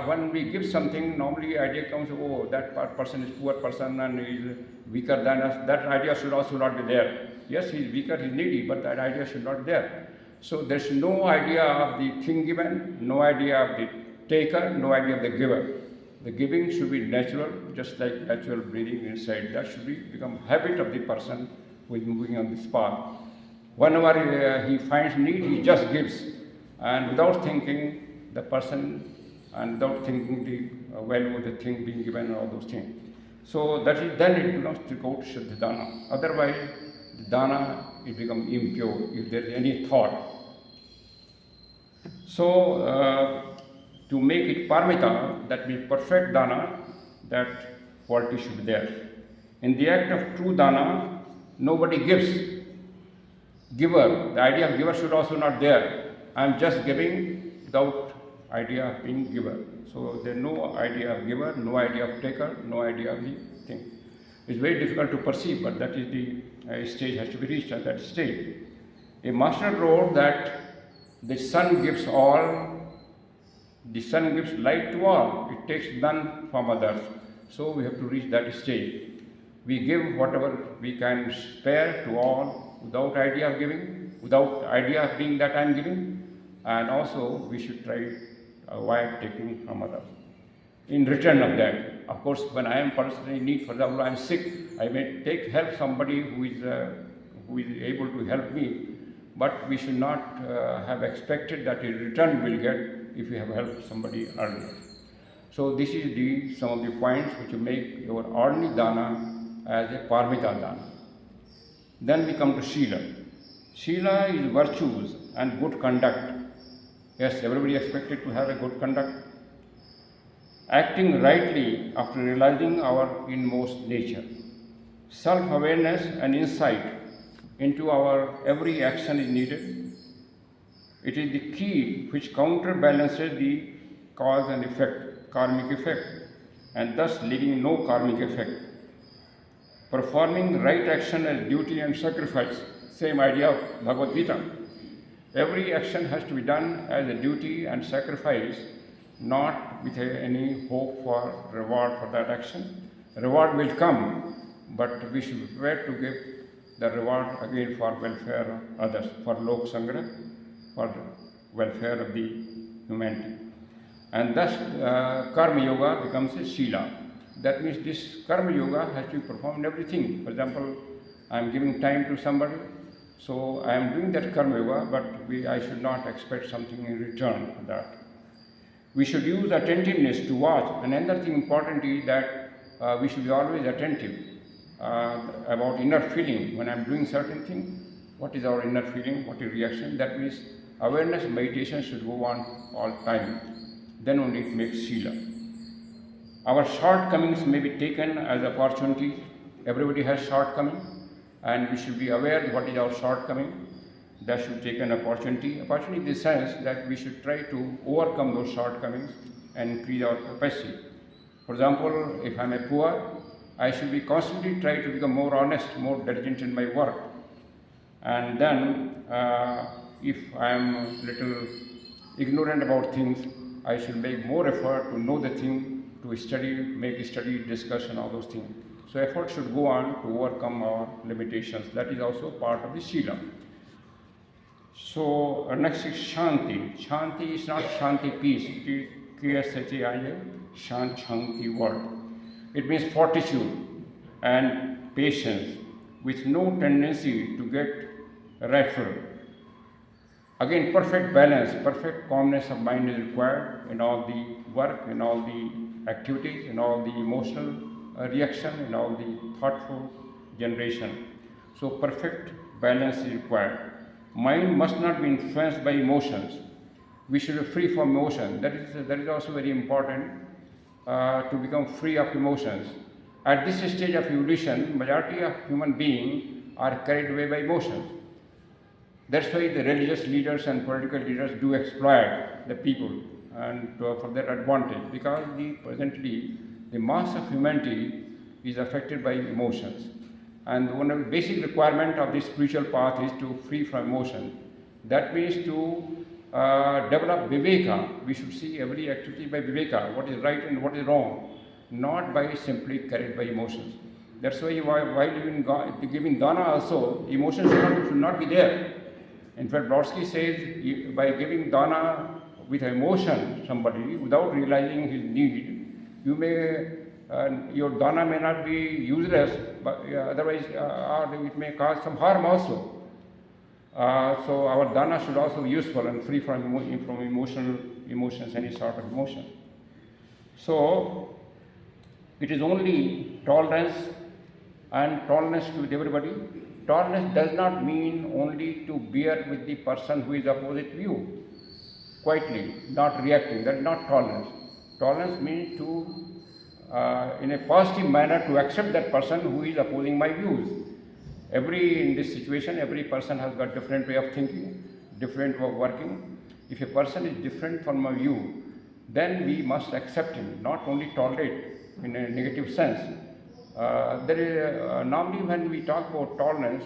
when we give something, normally idea comes, oh, that person is poor person and he is weaker than us. That idea should also not be there. Yes, he is weaker, he is needy, but that idea should not be there. So there is no idea of the thing given, no idea of the taker, no idea of the giver. The giving should be natural, just like natural breathing inside. That should become habit of the person who is moving on this path. Whenever he finds need, he just gives, and without thinking the person, and without thinking the value of the thing being given and all those things. So that is, then it becomes Trikoti Shuddha Dana. Otherwise, the dana, it becomes impure if there is any thought. So to make it paramita, that means perfect dana, that quality should be there. In the act of true dana, nobody gives. Giver, the idea of giver should also not there. I am just giving without idea of being giver. So there is no idea of giver, no idea of taker, no idea of the thing. It's very difficult to perceive, but that is the stage has to be reached at that stage. A master wrote that the sun gives all, the sun gives light to all, it takes none from others. So we have to reach that stage. We give whatever we can spare to all without idea of giving, without idea of being that I am giving, and also we should try avoid taking from others. In return of that, of course, when I am personally in need, for example, I am sick, I may help somebody who is able to help me, but we should not have expected that in return we will get if we have helped somebody earlier. So this is some of the points which make your ordinary dana as a paramita dana. Then we come to Shila. Shila is virtues and good conduct. Yes, everybody expected to have a good conduct. Acting rightly after realizing our inmost nature. Self-awareness and insight into our every action is needed. It is the key which counterbalances the cause and effect, karmic effect, and thus leaving no karmic effect. Performing right action as duty and sacrifice, same idea of Bhagavad Gita. Every action has to be done as a duty and sacrifice, not with any hope for reward for that action. Reward will come, but we should be prepared to give the reward again for welfare of others, for lok sangra, for the welfare of the humanity. And thus karma yoga becomes a sila. That means this karma yoga has to be performed in everything. For example, I am giving time to somebody, so I am doing that karma yoga, but I should not expect something in return for that. We should use attentiveness to watch. And another thing important is that we should be always attentive about inner feeling. When I am doing certain thing, what is our inner feeling, what is reaction? That means awareness meditation should go on all time. Then only it makes sila. Our shortcomings may be taken as opportunity. Everybody has shortcoming, and we should be aware what is our shortcoming. That should take an opportunity. Opportunity in the sense that we should try to overcome those shortcomings and increase our capacity. For example, if I am a poor, I should be constantly try to become more honest, more diligent in my work. And then, if I am little ignorant about things, I should make more effort to know the thing, to study, make a study, discussion, all those things. So effort should go on to overcome our limitations. That is also part of the Sila. So next is Shanti. Shanti is not Shanti peace. K-S-H-A-I-A, Shanti word. It means fortitude and patience with no tendency to get wrathful. Again, perfect balance, perfect calmness of mind is required in all the work, in all the activities, in all the emotional reaction, in all the thoughtful generation. So perfect balance is required. Mind must not be influenced by emotions. We should be free from emotion. That is also very important to become free of emotions. At this stage of evolution, majority of human beings are carried away by emotions. That's why the religious leaders and political leaders do exploit the people and for their advantage, because presently the mass of humanity is affected by emotions. And one of the basic requirement of this spiritual path is to free from emotion. That means to develop viveka. We should see every activity by viveka, what is right and what is wrong, not by simply carried by emotions. That's why while giving dana also, emotions should not be there. In fact, Brodsky says by giving dana with emotion somebody without realizing his need, you may your dana may not be useless, but otherwise or it may cause some harm also. So our dana should also be useful and free from emotions, any sort of emotion. So it is only tolerance and tolerance with everybody. Tolerance does not mean only to bear with the person who is opposite view, quietly, not reacting. That is not tolerance. Tolerance means to, in a positive manner, to accept that person who is opposing my views. In this situation, every person has got different way of thinking, different way of working. If a person is different from my view, then we must accept him, not only tolerate in a negative sense. Normally when we talk about tolerance,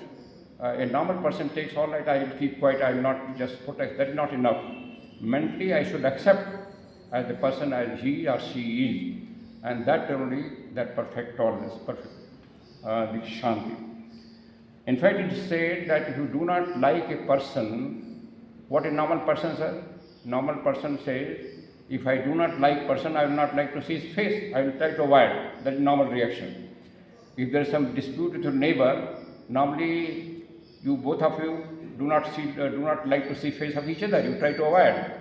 a normal person takes, all right, I will keep quiet, I will not just protest. That is not enough. Mentally, I should accept as the person as he or she is, and that only that perfect tolerance, perfect the shanti. In fact, it is said that if you do not like a person, what a normal person says? Normal person says, if I do not like person, I will not like to see his face. I will try to avoid. That is normal reaction. If there is some dispute with your neighbor, normally you both of you do not like to see face of each other. You try to avoid.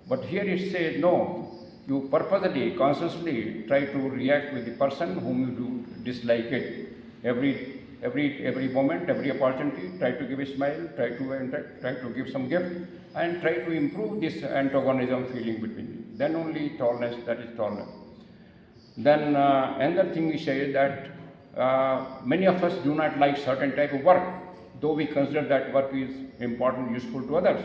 But here it says no. You purposely, consciously try to react with the person whom you do dislike it. Every moment, every opportunity, try to give a smile, try to give some gift, and try to improve this antagonism feeling between you. Then only tolerance, that is tolerance. Then another thing we say is that many of us do not like certain type of work, though we consider that work is important, useful to others.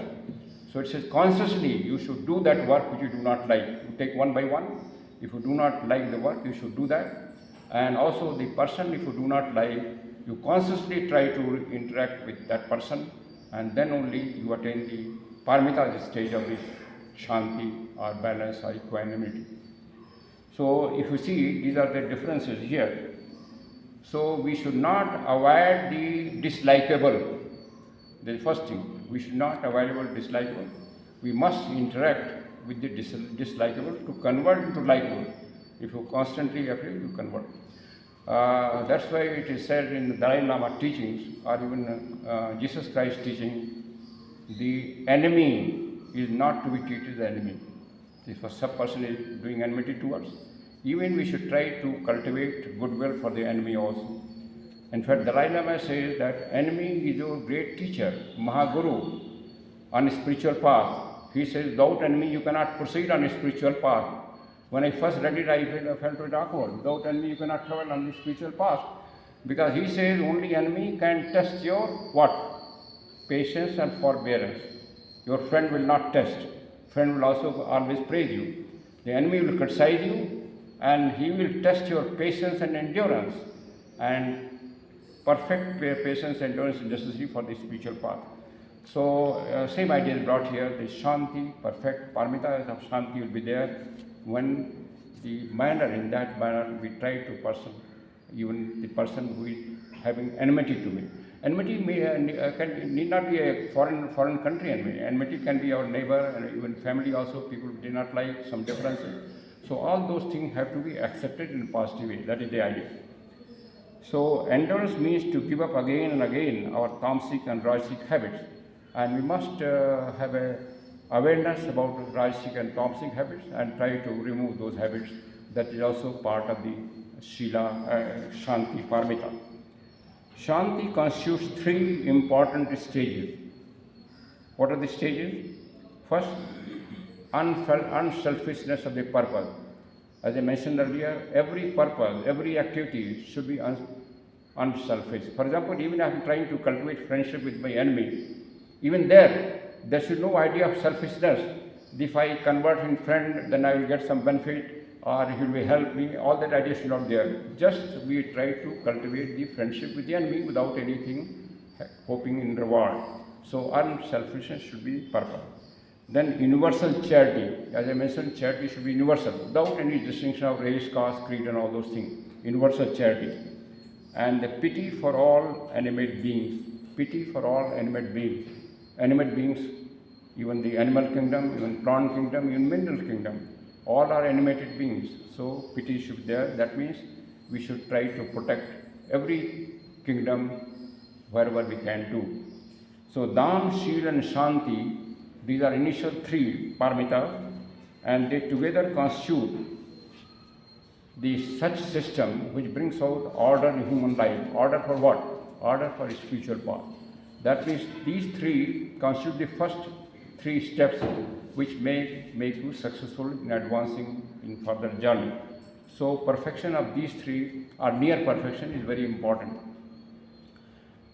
So it says consciously you should do that work which you do not like. You take one by one. If you do not like the work, you should do that. And also the person, if you do not like, you consciously try to interact with that person, and then only you attain the Paramitas stage of this Shanti or balance or equanimity. So if you see, these are the differences here. So we should not avoid the dislikable. The first thing, we should not avoid dislikable. We must interact with the dislikable to convert into likable. If you constantly appeal, you convert. That's why it is said in the Dalai Lama teachings, or even Jesus Christ teaching, the enemy is not to be treated as enemy. If a person is doing enmity to us, even we should try to cultivate goodwill for the enemy also. In fact, Dalai Lama says that enemy is your great teacher, Mahaguru, on a spiritual path. He says, without enemy you cannot proceed on a spiritual path. When I first read it, I felt it awkward. Without enemy you cannot travel on the spiritual path. Because he says only enemy can test your what? Patience and forbearance. Your friend will not test. Friend will also always praise you. The enemy will criticize you and he will test your patience and endurance. And perfect patience and endurance is necessary for the spiritual path. So same idea is brought here. The Shanti, perfect Paramitas of Shanti will be there when the manner, in that manner, we try to person, even the person who is having enmity to me. Enmity need not be a foreign country enmity. Enmity can be our neighbor and even family also. People do not like some differences. So all those things have to be accepted in a positive way. That is the idea. So endurance means to give up again and again our tamasic and rajasic habits. And we must have a awareness about rajasic and tamasic habits and try to remove those habits. That is also part of the Shanti Paramita. Shanti constitutes three important stages. What are the stages? First, unselfishness of the purpose. As I mentioned earlier, every purpose, every activity should be unselfish. For example, even if I am trying to cultivate friendship with my enemy, even there should no idea of selfishness. If I convert in friend, then I will get some benefit, or he will help me. All that idea should not be there. Just we try to cultivate the friendship with the enemy without anything hoping in reward. So unselfishness should be purpose. Then universal charity. As I mentioned, charity should be universal, without any distinction of race, caste, creed and all those things. Universal charity. And the pity for all animate beings. Pity for all animate beings. Animate beings, even the animal kingdom, even plant kingdom, even mineral kingdom, all are animated beings. So pity should be there. That means we should try to protect every kingdom wherever we can do. So Dam, Shil and Shanti, these are initial three paramitas, and they together constitute the such system which brings out order in human life. Order for what? Order for spiritual path. That means these three constitute the first three steps which make you successful in advancing in further journey. So perfection of these three, or near perfection, is very important.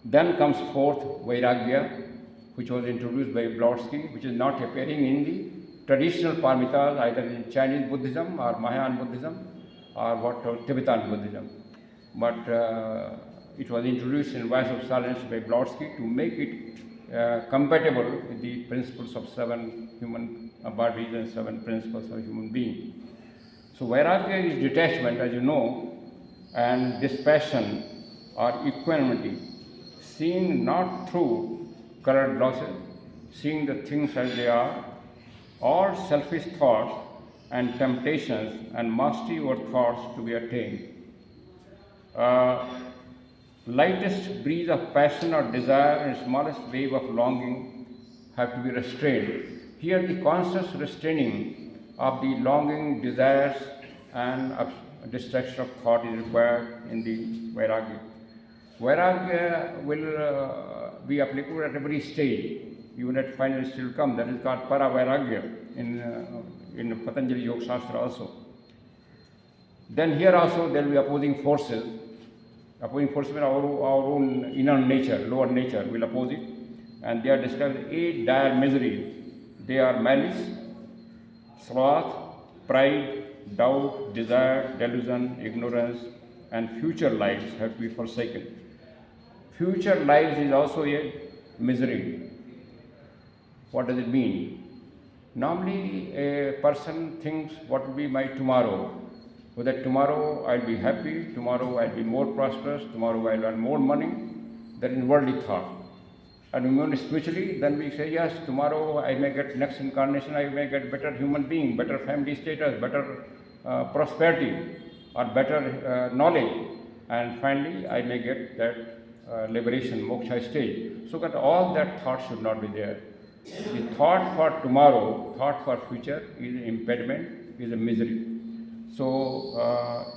Then comes fourth, Vairagya, which was introduced by Blodsky, which is not appearing in the traditional paramitas, either in Chinese Buddhism or Mahayana Buddhism or Tibetan Buddhism. But it was introduced in Voice of Silence by Blodsky to make it compatible with the principles of 7 human bodies and 7 principles of human being. So Vairagya is detachment, as you know, and dispassion or equanimity, seeing not through colored glasses, seeing the things as they are, all selfish thoughts and temptations and mastery over thoughts to be attained. Lightest breeze of passion or desire and smallest wave of longing have to be restrained. Here the conscious restraining of the longing, desires and distraction of thought is required in the Vairagya. Vairagya will be applicable at every stage, even at final stage will come. That is called Paravairagya in Patanjali Yoga Shastra also. Then here also there will be opposing forces. Opposing forces mean our own inner nature, lower nature will oppose it. And they are described as 8 dire miseries. They are malice, sloth, pride, doubt, desire, delusion, ignorance, and future lives have to be forsaken. Future lives is also a misery. What does it mean? Normally a person thinks what will be my tomorrow. Whether tomorrow I'll be happy, tomorrow I'll be more prosperous, tomorrow I'll earn more money. That is worldly thought. and even spiritually, then we say, yes, tomorrow I may get next incarnation, I may get better human being, better family status, better prosperity, or better knowledge, and finally I may get that liberation, moksha stage. So that all that thought should not be there. The thought for tomorrow, thought for future is an impediment, is a misery. So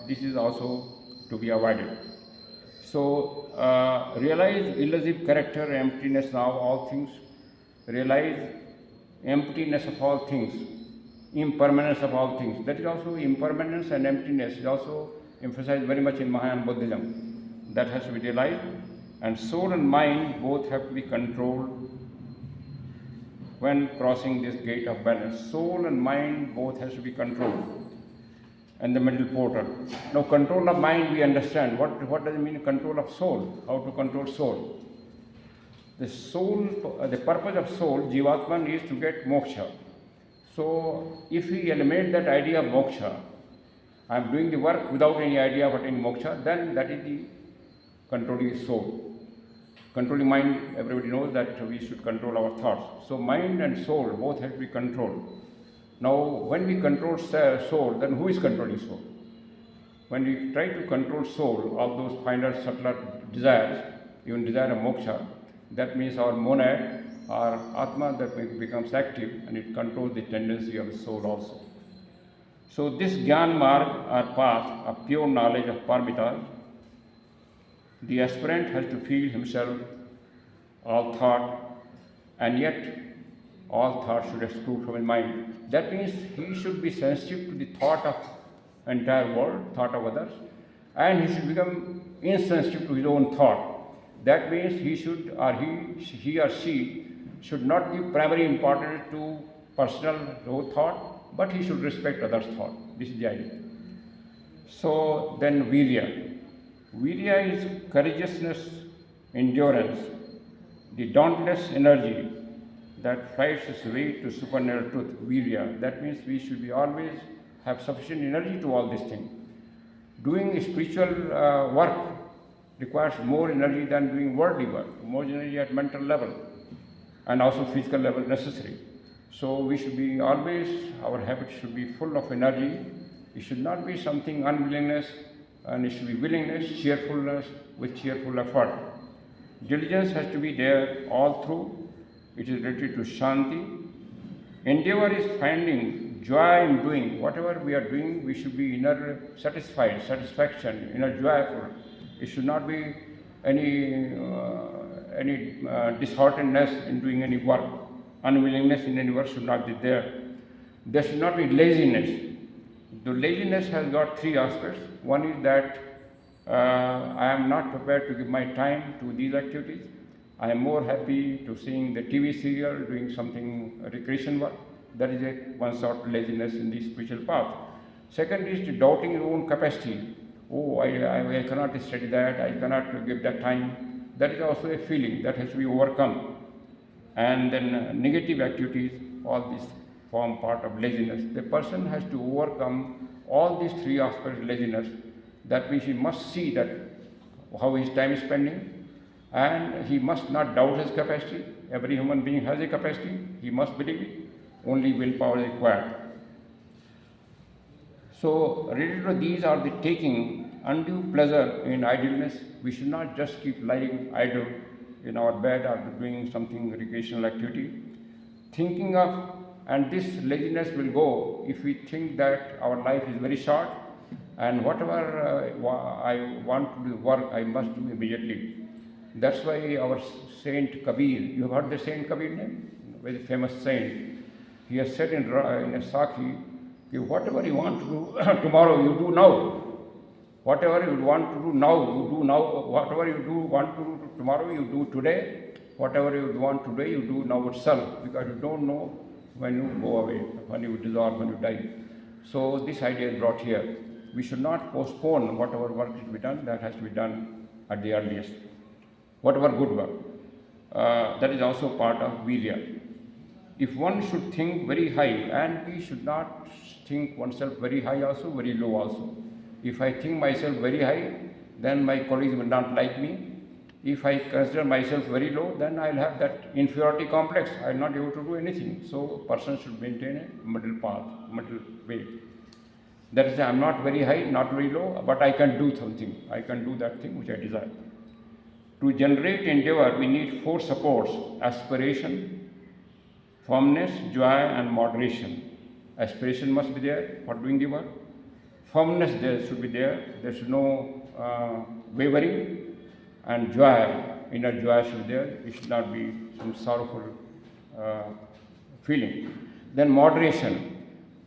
this is also to be avoided. So realize elusive character, emptiness now, all things. Realize emptiness of all things, impermanence of all things. That is also impermanence and emptiness is also emphasized very much in Mahayana Buddhism. That has to be realized. And soul and mind both have to be controlled when crossing this gate of balance. Soul and mind both has to be controlled. And the middle portal. Now control of mind we understand. What does it mean control of soul? How to control soul? The soul, the purpose of soul, Jivatman, is to get moksha. So if we eliminate that idea of moksha, I am doing the work without any idea of attaining moksha, then that is the controlling soul. Controlling mind, everybody knows that we should control our thoughts. So mind and soul both have to be controlled. Now, when we control soul, then who is controlling soul? When we try to control soul, all those finer, subtler desires, even desire of moksha, that means our monad, our atma, that becomes active and it controls the tendency of the soul also. So this Gyan Marg, or path of pure knowledge of Paramitas, the aspirant has to feel himself all thought, and yet all thoughts should exclude from his mind. That means he should be sensitive to the thought of entire world, thought of others, and he should become insensitive to his own thought. That means he should, or he or she should not give primary importance to personal thought, but he should respect others' thought. This is the idea. So then virya. Virya is courageousness, endurance, the dauntless energy that fights its way to supernatural truth, virya. That means we should be always have sufficient energy to all these things. Doing spiritual work requires more energy than doing worldly work, more energy at mental level and also physical level necessary. So we should be always, our habits should be full of energy. It should not be something unwillingness, and it should be willingness, cheerfulness with cheerful effort. Diligence has to be there all through. It is related to Shanti. Endeavor is finding joy in doing. Whatever we are doing, we should be inner satisfied, satisfaction, inner joyful. It should not be any disheartenedness in doing any work. Unwillingness in any work should not be there. There should not be laziness. The laziness has got three aspects. One is that I am not prepared to give my time to these activities. I am more happy to seeing the TV serial, doing something recreation work. That is one sort of laziness in the spiritual path. Second is to doubting your own capacity. Oh, I cannot study that, I cannot give that time. That is also a feeling that has to be overcome. And then negative activities, all these form part of laziness. The person has to overcome all these three aspects of laziness. That means he must see that how his time is spending, and he must not doubt his capacity. Every human being has a capacity, he must believe it. Only willpower is required. So, related to these are the taking undue pleasure in idleness. We should not just keep lying idle in our bed or doing something recreational activity. Thinking of, and this laziness will go if we think that our life is very short and whatever I want to do work, I must do immediately. That's why our Saint Kabir, you have heard the Saint Kabir name? Very famous saint. He has said in a Sakhi, whatever you want to do tomorrow, you do now. Whatever you want to do now, you do now. Whatever you want to do tomorrow, you do today. Whatever you want today, you do now itself, because you don't know when you go away, when you dissolve, when you die. So this idea is brought here. We should not postpone whatever work is to be done, that has to be done at the earliest. Whatever good work. That is also part of virya. If one should think very high, and we should not think oneself very high also, very low also. If I think myself very high, then my colleagues will not like me. If I consider myself very low, then I'll have that inferiority complex. I'll not be able to do anything. So, a person should maintain a middle path, middle way. That is, I'm not very high, not very low, but I can do something. I can do that thing which I desire. To generate endeavor, we need four supports: aspiration, firmness, joy, and moderation. Aspiration must be there for doing the work. Firmness there should be there. There should no wavering. And joy, inner joy should be there. It should not be some sorrowful feeling. Then moderation.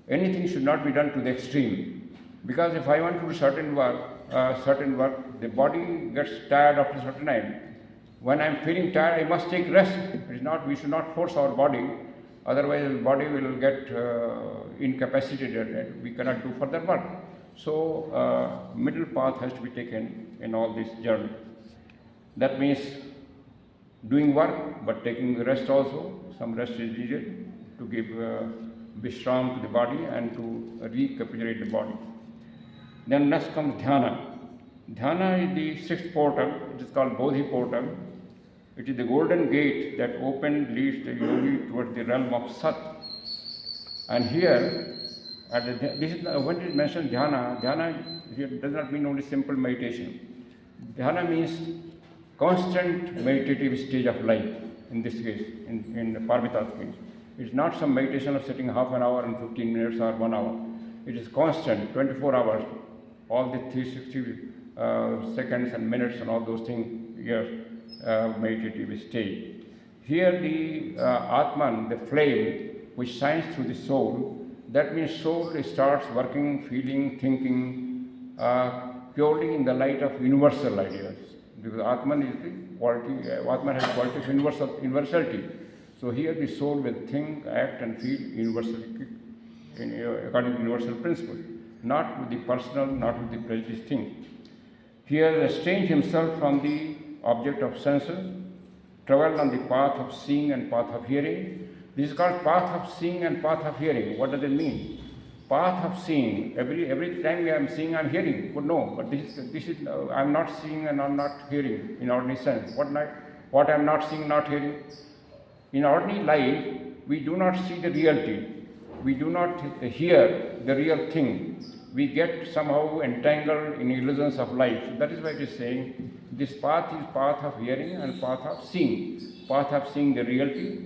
Anything should not be done to the extreme. Because if I want to do certain work, the body gets tired after a certain time. When I'm feeling tired, I must take rest. It is not, we should not force our body, otherwise the body will get incapacitated and we cannot do further work. So, middle path has to be taken in all this journey. That means doing work but taking rest also. Some rest is needed to give Vishram to the body and to recapitulate the body. Then next comes dhyana. Dhyana is the sixth portal. It is called Bodhi portal. It is the golden gate that leads the yogi towards the realm of Sat. And here, when it is mentioned dhyana here does not mean only simple meditation. Dhyana means constant meditative stage of life, in this case, in Paramitas case. It's not some meditation of sitting half an hour and 15 minutes or 1 hour. It is constant, 24 hours, all the 360 seconds and minutes and all those things here, meditative state. Here the Atman, the flame which shines through the soul, that means soul starts working, feeling, thinking purely in the light of universal ideas. Because Atman is the quality, Atman has quality of universality. So here the soul will think, act and feel universally, according to universal principle, not with the personal, not with the prejudice thing. He has estranged himself from the object of senses, traveled on the path of seeing and path of hearing. This is called path of seeing and path of hearing. What does it mean? Path of seeing. Every time I am seeing, I am hearing. But no, but this is I am not seeing and I am not hearing in ordinary sense. What I am not seeing, not hearing. In ordinary life, we do not see the reality. We do not hear the real thing. We get somehow entangled in illusions of life. So that is why it is saying this path is path of hearing and path of seeing. Path of seeing the reality.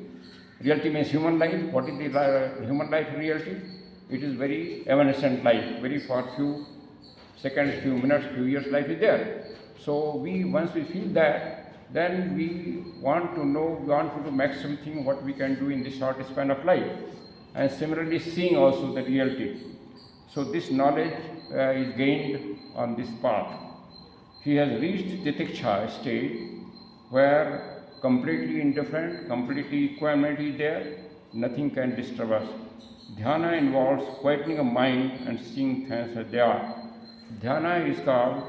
Reality means human life. What is the human life reality? It is very evanescent life, very for few seconds, few minutes, few years life is there. So once we feel that, then we want to know, we want to do maximum thing what we can do in this short span of life. And similarly seeing also the reality. So this knowledge is gained on this path. He has reached Titiksha state where completely indifferent, completely equanimity is there, nothing can disturb us. Dhyana involves quietening a mind and seeing things as they are. Dhyana is called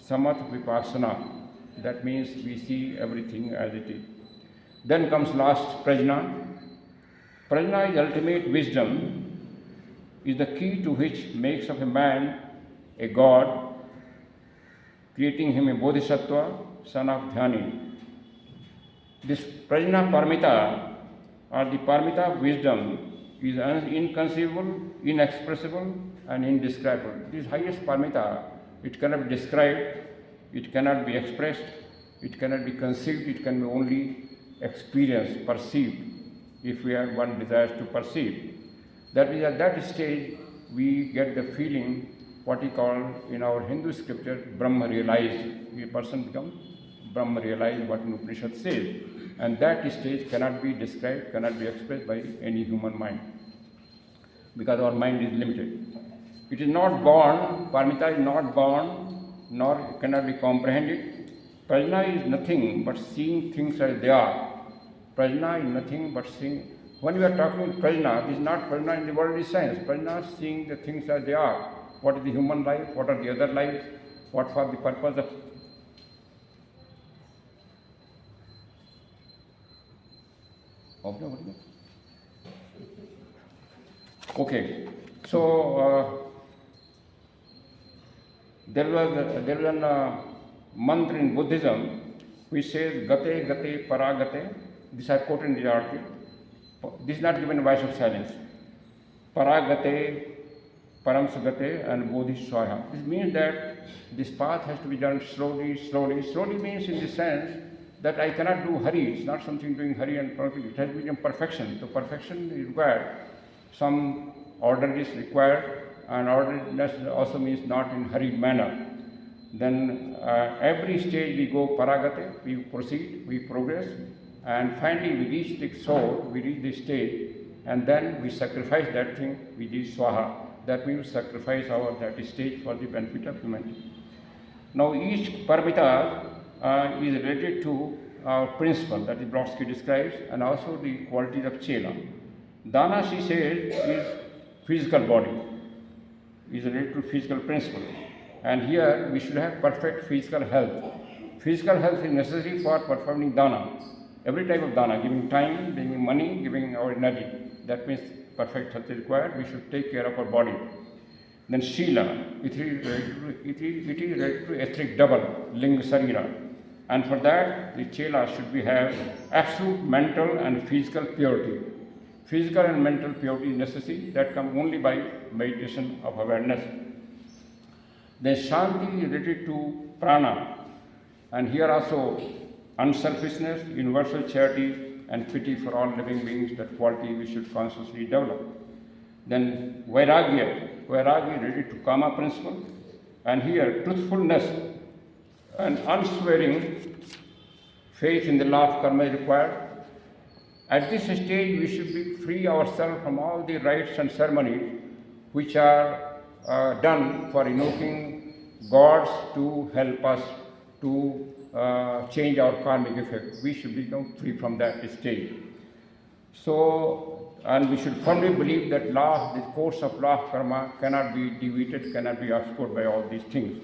Samatha Vipassana. That means we see everything as it is. Then comes last Prajna. Prajna is ultimate wisdom, is the key to which makes of a man a god, creating him a bodhisattva, son of Dhyani. This Prajna Paramita, or the Paramita of wisdom, is inconceivable, inexpressible, and indescribable. This highest Paramita, it cannot be described, it cannot be expressed, it cannot be conceived, it can be only experienced, perceived, if one desires to perceive. That is, at that stage, we get the feeling, what we call in our Hindu scripture, Brahma realized. A person becomes Brahma realized, what Upanishad says. And that stage cannot be described, cannot be expressed by any human mind, because our mind is limited. It is not born, Paramita is not born, nor cannot be comprehended. Prajna is nothing but seeing things as they are. Prajna is nothing but seeing. When we are talking Prajna, this is not Prajna in the worldly sense. Prajna is seeing the things as they are. What is the human life? What are the other lives? What for the purpose of Okay, so there was a mantra in Buddhism which says Gate, Gate, Paragate. This I quote in the article. This is not given voice of silence. Paragate, Paramsugate, and Bodhiswaya. This means that this path has to be done slowly, slowly. Slowly means in the sense that I cannot do hurry. It's not something doing hurry and perfect. It has to become perfection. So perfection is required. Some order is required, and orderliness also means not in hurried manner. Then every stage we go paragate, we proceed, we progress, and finally we reach the soul, we reach the stage, and then we sacrifice that thing, we do swaha. That means sacrifice our that stage for the benefit of humanity. Now each paramita is related to our principle that the Brodsky describes, and also the qualities of chela. Dana, she says, is physical body, is related to physical principle. And here we should have perfect physical health. Physical health is necessary for performing dana. Every type of dana, giving time, giving money, giving our energy. That means perfect health is required. We should take care of our body. Then Shila, it is related to etheric double, Ling Sarira. And for that, the chela should be have absolute mental and physical purity. Physical and mental purity is necessary. That comes only by meditation of awareness. Then Shanti is related to prana, and here also unselfishness, universal charity, and pity for all living beings, that quality we should consciously develop. Then Vairagya is related to Kama principle, and here truthfulness and unswearing faith in the law of karma is required. At this stage, we should be free ourselves from all the rites and ceremonies which are done for invoking gods to help us to change our karmic effect. We should become free from that stage. So, and we should firmly believe that the course of law of karma cannot be deviated, cannot be obscured by all these things.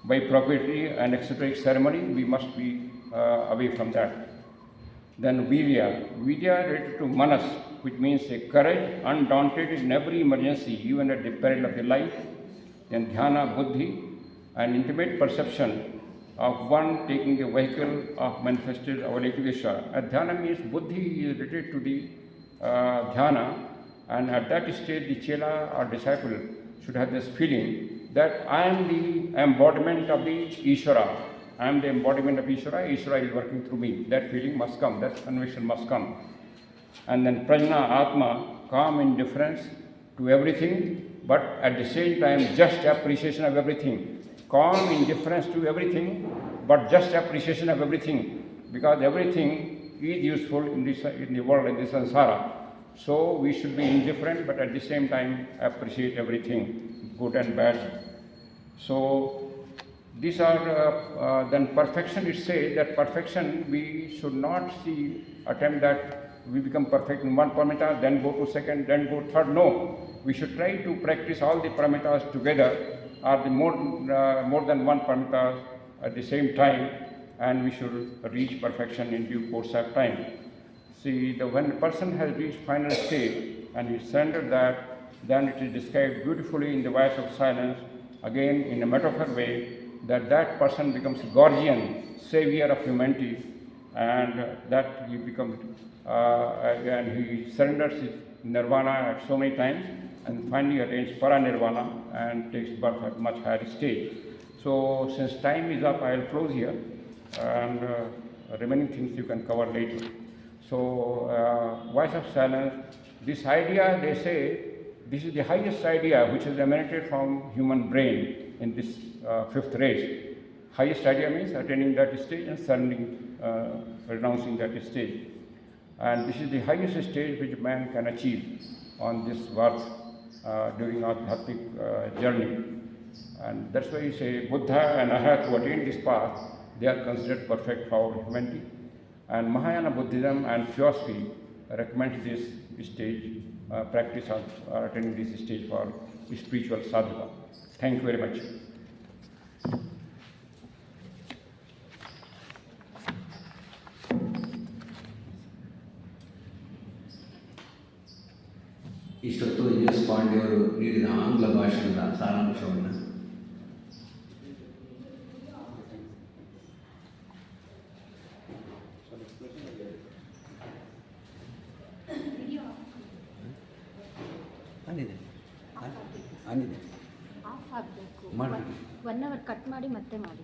By proprietary and exoteric ceremony, we must be away from that. Then Virya related to manas, which means a courage, undaunted in every emergency, even at the peril of the life. Then Dhyana Buddhi, an intimate perception of one taking a vehicle of manifested Avalekiteshwara. Dhyana means Buddhi is related to the Dhyana, and at that stage the chela or disciple should have this feeling that I am the embodiment of the Ishvara. I am the embodiment of Ishvara. Ishvara is working through me. That feeling must come, that conviction must come. And then Prajna Atma, calm indifference to everything, but at the same time just appreciation of everything. Calm indifference to everything, but just appreciation of everything, because everything is useful in the world, in the samsara. So we should be indifferent, but at the same time appreciate everything, good and bad. So these are then perfection. It says that perfection we should not attempt that we become perfect in one paramita, then go to second, then go third. No, we should try to practice all the paramitas together, or the more than one paramita at the same time, and we should reach perfection in due course of time. See, when a person has reached final stage and he surrendered that, then it is described beautifully in the voice of silence, again in a metaphor way, that person becomes guardian, savior of humanity, and that he becomes, and he surrenders his nirvana at so many times, and finally attains paranirvana and takes birth at much higher stage. So since time is up, I will close here, and remaining things you can cover later. So voice of silence, this idea, they say, this is the highest idea which is emanated from human brain in this fifth race. Highest idea means attaining that stage and surrendering, renouncing that stage. And this is the highest stage which man can achieve on this birth during our Adhyatmic journey. And that's why you say Buddha and Arhat who attain this path, they are considered perfect for humanity. And Mahayana Buddhism and Theosophy recommend this stage, practice of attaining this stage for spiritual sadhana. Thank you very much. ಇಷ್ಟೊತ್ತು S ಪಾಂಡೆಯವರು ನೀಡಿದ ಆಂಗ್ಲ ಭಾಷಣದ ಸಾರಾಂಶವನ್ನು ಆನಿದೆ ಆನಿದೆ of ಆಗಬೇಕು. ಮಾಡಿ 1 hour cut ಮಾಡಿ ಮತ್ತೆ ಮಾಡಿ.